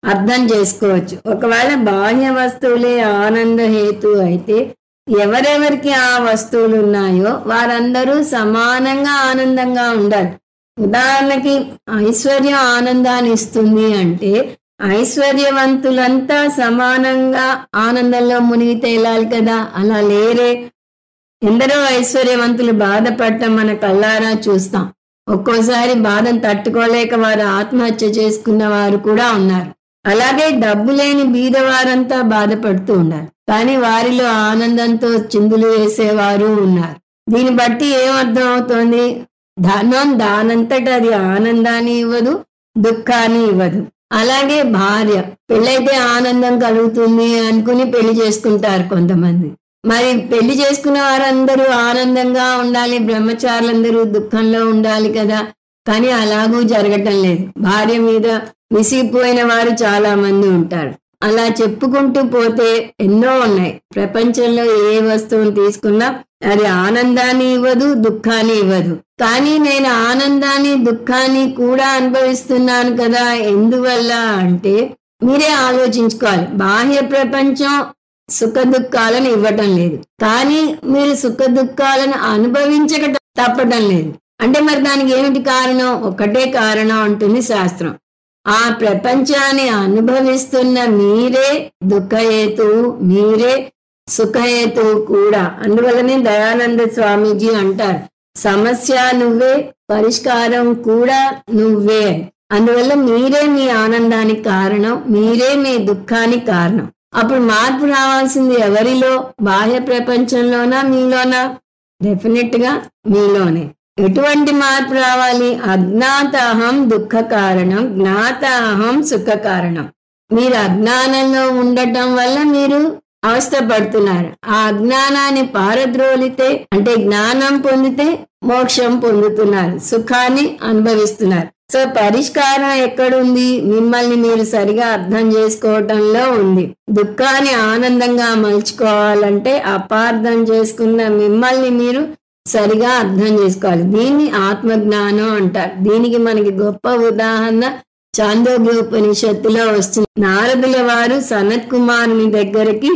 S1: అర్థం చేసుకోవచ్చు. ఒకవేళ బాహ్య వస్తువులే ఆనంద హేతు అయితే ఎవరెవరికి ఆ వస్తువులు ఉన్నాయో వారందరూ సమానంగా ఆనందంగా ఉండాలి. ఉదాహరణకి ఐశ్వర్యం ఆనందాన్ని ఇస్తుంది అంటే ఐశ్వర్యవంతులంతా సమానంగా ఆనందంలో మునిగి తేలాలి కదా. అలా లేరే. ఎందరో ఐశ్వర్యవంతులు బాధపడటం మన కళ్ళారా చూస్తాం. ఒక్కోసారి బాధను తట్టుకోలేక వారు ఆత్మహత్య చేసుకున్న వారు కూడా ఉన్నారు. అలాగే డబ్బు లేని బీదవారంతా బాధపడుతూ ఉన్నారు. కానీ వారిలో ఆనందంతో చిందులు వేసేవారు ఉన్నారు. దీన్ని బట్టి ఏమర్థం అవుతోంది? ధనం దానంతట అది ఆనందాన్ని ఇవ్వదు, దుఃఖాన్ని ఇవ్వదు. అలాగే భార్య, పెళ్ళైతే ఆనందం కలుగుతుంది అనుకుని పెళ్లి చేసుకుంటారు కొంతమంది. మరి పెళ్లి చేసుకున్న వారందరూ ఆనందంగా ఉండాలి, బ్రహ్మచారులందరూ దుఃఖంలో ఉండాలి కదా. కానీ అలాగూ జరగటం లేదు. భార్య మీద విసిగిపోయిన వారు చాలా మంది ఉంటారు. అలా చెప్పుకుంటూ పోతే ఎన్నో ఉన్నాయి. ప్రపంచంలో ఏ వస్తువును తీసుకున్నా అది ఆనందాన్ని ఇవ్వదు, దుఃఖాన్ని ఇవ్వదు. కానీ నేను ఆనందాన్ని దుఃఖాన్ని కూడా అనుభవిస్తున్నాను కదా. ఎందువల్ల అంటే మీరే ఆలోచించుకోవాలి. బాహ్య ప్రపంచం సుఖ దుఃఖాలను ఇవ్వటం లేదు, కానీ మీరు సుఖ దుఃఖాలను అనుభవించక తప్పటం లేదు. అంటే మరి దానికి ఏమిటి కారణం? ఒకటే కారణం అంటుంది శాస్త్రం. ఆ ప్రపంచాన్ని అనుభవిస్తున్న మీరే దుఃఖహేతువు, మీరే సుఖహేతువు కూడా. అందువల్లనే దయానంద స్వామీజీ అంటారు, సమస్య నువ్వే, పరిష్కారం కూడా నువ్వే. అందువల్ల మీరే మీ ఆనందానికి కారణం, మీరే మీ దుఃఖానికి కారణం. అప్పుడు మార్పు రావాల్సింది ఎవరిలో? బాహ్య ప్రపంచంలోనా, మీలోనా? డెఫినెట్ గా మీలోనే. ఎటువంటి మార్పు రావాలి? అజ్ఞాత అహం దుఃఖ కారణం, జ్ఞాత అహం సుఖ కారణం. మీరు అజ్ఞానంలో ఉండటం వల్ల మీరు అవస్థ పడుతున్నారు. ఆ అజ్ఞానాన్ని పారద్రోలితే అంటే జ్ఞానం పొందితే మోక్షం పొందుతున్నారు, సుఖాన్ని అనుభవిస్తున్నారు. సో పరిష్కారం ఎక్కడుంది? మిమ్మల్ని మీరు సరిగా అర్థం చేసుకోవటంలో ఉంది. దుఃఖాన్ని ఆనందంగా మలుచుకోవాలంటే అపార్థం చేసుకున్న మిమ్మల్ని మీరు సరిగా అర్థం చేసుకోవాలి. దీన్ని ఆత్మజ్ఞానం అంటారు. దీనికి మనకి గొప్ప ఉదాహరణ చాందోగ్యోపనిషత్తులో వస్తుంది. నారదుల వారు సనత్ కుమారుని దగ్గరికి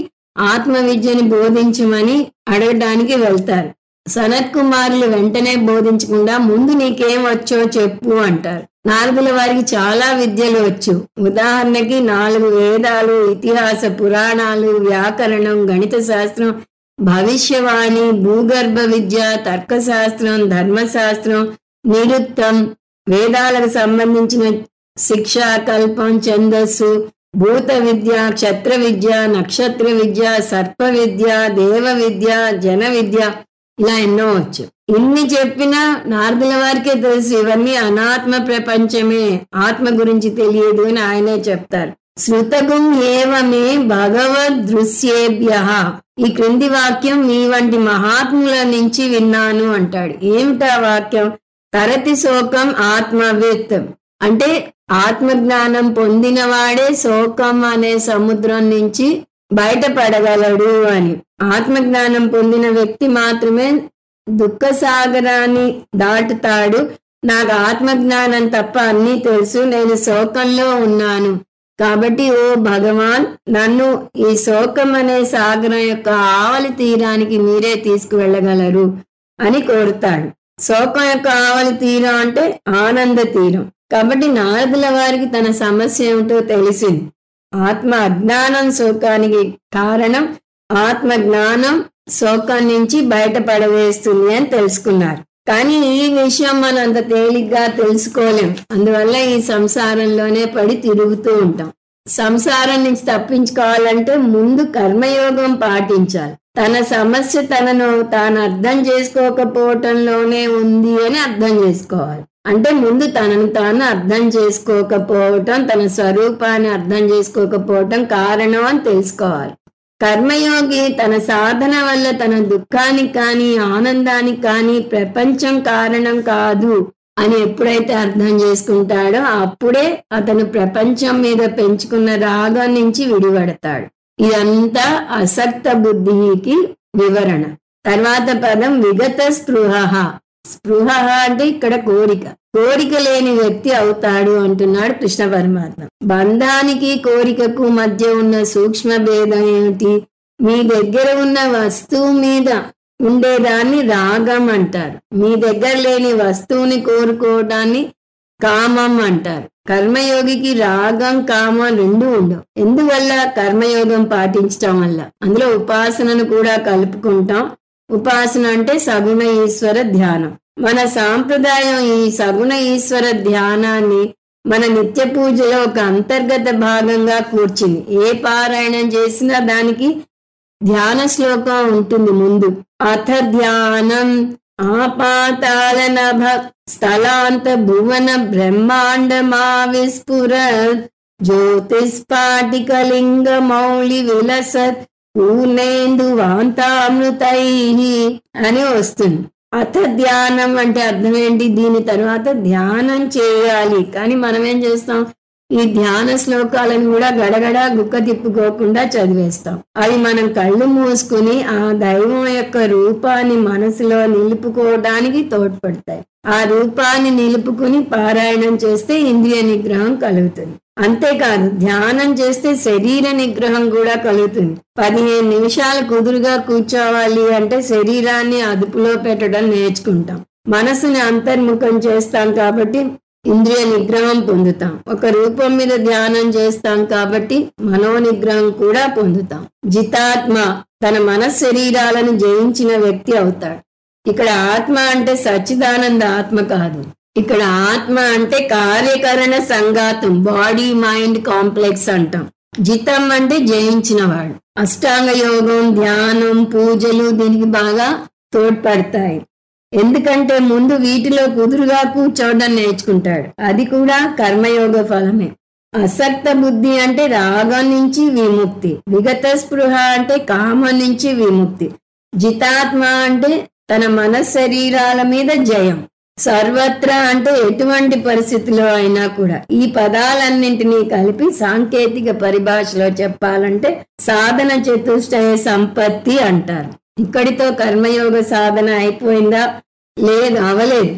S1: ఆత్మ విద్యని బోధించమని అడగడానికి వెళ్తారు. సనత్ కుమారులు వెంటనే బోధించకుండా ముందు నీకేం వచ్చో చెప్పు అంటారు. నారదుల వారికి చాలా విద్యలు వచ్చు. ఉదాహరణకి 4 వేదాలు, ఇతిహాస పురాణాలు, వ్యాకరణం, గణిత శాస్త్రం, భవిష్యవాణి, భూగర్భ విద్య, తర్కశాస్త్రం, ధర్మశాస్త్రం, నిరుత్తం, వేదాలకు సంబంధించిన శిక్ష, కల్పం, ఛందస్సు, భూత విద్య, క్షత్ర విద్య, నక్షత్ర విద్య, సర్ప విద్య, దేవ విద్య, జన విద్య, ఇలా ఎన్నో వచ్చు. ఇన్ని చెప్పినా నారదుల వారికే తెలుసు ఇవన్నీ అనాత్మ ప్రపంచమే, ఆత్మ గురించి తెలియదు అని ఆయనే చెప్తారు. శృతగుం ఏవమే భగవద్ దృశ్యేభ్యః. ఈ క్రింది వాక్యం మీ వంటి మహాత్ముల నుంచి విన్నాను అంటాడు. ఏమిటా వాక్యం? తరతి శోకం ఆత్మవిత్. అంటే ఆత్మజ్ఞానం పొందిన వాడే శోకం అనే సముద్రం నుంచి బయటపడగలడు అని. ఆత్మజ్ఞానం పొందిన వ్యక్తి మాత్రమే దుఃఖ సాగరాన్ని దాటుతాడు. నాకు ఆత్మజ్ఞానం తప్ప అన్నీ తెలుసు, నేను శోకంలో ఉన్నాను, కాబట్టి ఓ భగవాన్ నన్ను ఈ శోకం అనే సాగరం యొక్క ఆవలి తీరానికి మీరే తీసుకువెళ్ళగలరు అని కోరుతాడు. శోకం యొక్క ఆవలి తీరం అంటే ఆనంద తీరం. కాబట్టి నారదుల వారికి తన సమస్య ఏమిటో తెలిసింది. ఆత్మ అజ్ఞానం శోకానికి కారణం, ఆత్మ జ్ఞానం శోకం నుంచి బయటపడవేస్తుంది అని తెలుసుకున్నారు. కానీ ఈ విషయం మనం అంత తేలిగ్గా తెలుసుకోలేం. అందువల్ల ఈ సంసారంలోనే పడి తిరుగుతూ ఉంటాం. సంసారం నుంచి తప్పించుకోవాలంటే ముందు కర్మయోగం పాటించాలి. తన సమస్య తనను తాను అర్థం చేసుకోకపోవటంలోనే ఉంది అని అర్థం చేసుకోవాలి. అంటే ముందు తనను తాను అర్థం చేసుకోకపోవటం, తన స్వరూపాన్ని అర్థం చేసుకోకపోవటం కారణం అని తెలుసుకోవాలి. కర్మయోగి తన సాధన వల్ల తన దుఃఖానికి కానీ ఆనందానికి కానీ ప్రపంచం కారణం కాదు అని ఎప్పుడైతే అర్థం చేసుకుంటాడో అప్పుడే అతను ప్రపంచం మీద పెంచుకున్న రాగం నుంచి విడిపడతాడు. ఇదంతా అసక్త బుద్ధికి వివరణ. తర్వాత పదం విగత స్పృహ. స్పృహ అంటే ఇక్కడ కోరిక. కోరిక లేని వ్యక్తి అవుతాడు అంటున్నాడు కృష్ణ పరమాత్మ. బంధానికి కోరికకు మధ్య ఉన్న సూక్ష్మ భేదం ఏమిటి? మీ దగ్గర ఉన్న వస్తువు మీద ఉండేదాన్ని రాగం అంటారు. మీ దగ్గర లేని వస్తువుని కోరుకోవడాన్ని కామం అంటారు. కర్మయోగికి రాగం కామం రెండు ఉండవు. ఎందువల్ల? కర్మయోగం పాటించటం వల్ల. అందులో ఉపాసనను కూడా కలుపుకుంటాం. ఉపాసన అంటే సగుణ ఈశ్వర ధ్యానం. మన సాంప్రదాయం ఈ సగుణ ఈశ్వర ధ్యానాన్ని మన నిత్య పూజలో ఒక అంతర్గత భాగంగా కూర్చింది. ఏ పారాయణం చేసినా దానికి ధ్యాన శ్లోకం ఉంటుంది ముందు. అథ ధ్యానం ఆపాతాళ నభ స్థలాంత భువన బ్రహ్మాండమా విస్ఫురత్ జ్యోతిస్ఫాటికలింగ మౌళి విలసత్ పూర్ణేందు వాంతామృతై అని వస్తుంది. అథ ధ్యానం అంటే అర్థం ఏంటి? దీని తర్వాత ధ్యానం చేయాలి. కానీ మనం ఏం చేస్తాం? ఈ ధ్యాన శ్లోకాలను కూడా గడగడ గుక్క తిప్పుకోకుండా చదివేస్తాం. అవి మనం కళ్ళు మూసుకుని ఆ దైవం యొక్క రూపాన్ని మనసులో నిలుపుకోవడానికి తోడ్పడతాయి. ఆ రూపాన్ని నిలుపుకుని పారాయణం చేస్తే ఇంద్రియ నిగ్రహం కలుగుతుంది. అంతేకాదు, ధ్యానం చేస్తే శరీర నిగ్రహం కూడా కలుగుతుంది. 15 నిమిషాలు కుదురుగా కూర్చోవాలి అంటే శరీరాన్ని అదుపులో పెట్టడం నేర్చుకుంటాం. మనసుని అంతర్ముఖం చేస్తాం కాబట్టి ఇంద్రియ నిగ్రహం పొందుతాం. ఒక రూపం మీద ధ్యానం చేస్తాం కాబట్టి మనోనిగ్రహం కూడా పొందుతాం. జితాత్మ తన శరీరాలను జయించిన వ్యక్తి అవుతాడు. ఇక్కడ ఆత్మ అంటే సచ్చిదానంద ఆత్మ కాదు. ఇక్కడ ఆత్మ అంటే కార్యకరణ సంఘాతం, బాడీ మైండ్ కాంప్లెక్స్ అంటాం. జితం అంటే జయించిన వాడు. అష్టాంగ యోగం, ధ్యానం, పూజలు దీనికి బాగా తోడ్పడతాయి. ఎందుకంటే ముందు వీటిలో కుదురుగా కూర్చోవడం నేర్చుకుంటాడు. అది కూడా కర్మయోగ ఫలమే. అసక్త బుద్ధి అంటే రాగం నుంచి విముక్తి. విగత స్పృహ అంటే కామం నుంచి విముక్తి. జితాత్మ అంటే తన శరీరాల మీద జయం. సర్వత్రా అంటే ఎటువంటి పరిస్థితిలో అయినా కూడా. ఈ పదాలన్నింటినీ కలిపి సాంకేతిక పరిభాషలో చెప్పాలంటే సాధన చతుష్టయ సంపత్తి అంటారు. ఇక్కడితో కర్మయోగ సాధన అయిపోయిందా? లేదు, అవలేదు.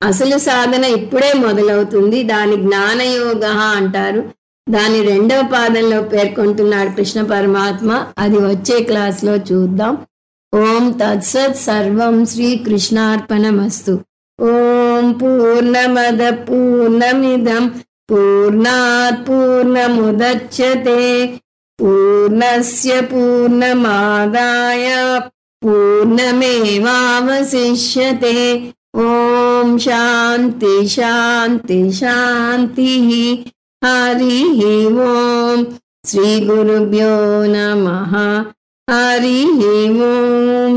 S1: అసలు సాధన ఇప్పుడే మొదలవుతుంది. దాని జ్ఞానయోగ అంటారు. దాని 2వ పాదంలో పేర్కొంటున్నాడు కృష్ణ పరమాత్మ. అది వచ్చే క్లాస్లో చూద్దాం. ఓం తత్సత్. సర్వం శ్రీకృష్ణార్పణమస్తు. ఓం పూర్ణమద పూర్ణమిదం పూర్ణాత్ పూర్ణముదచ్యతే పూర్ణస్య పూర్ణమాదాయ పూర్ణమేవావశిష్యతే. ఓం శాంతి శాంతి శాంతి. హరి ఓం. శ్రీ గురుభ్యో నమః. హరి ఓం.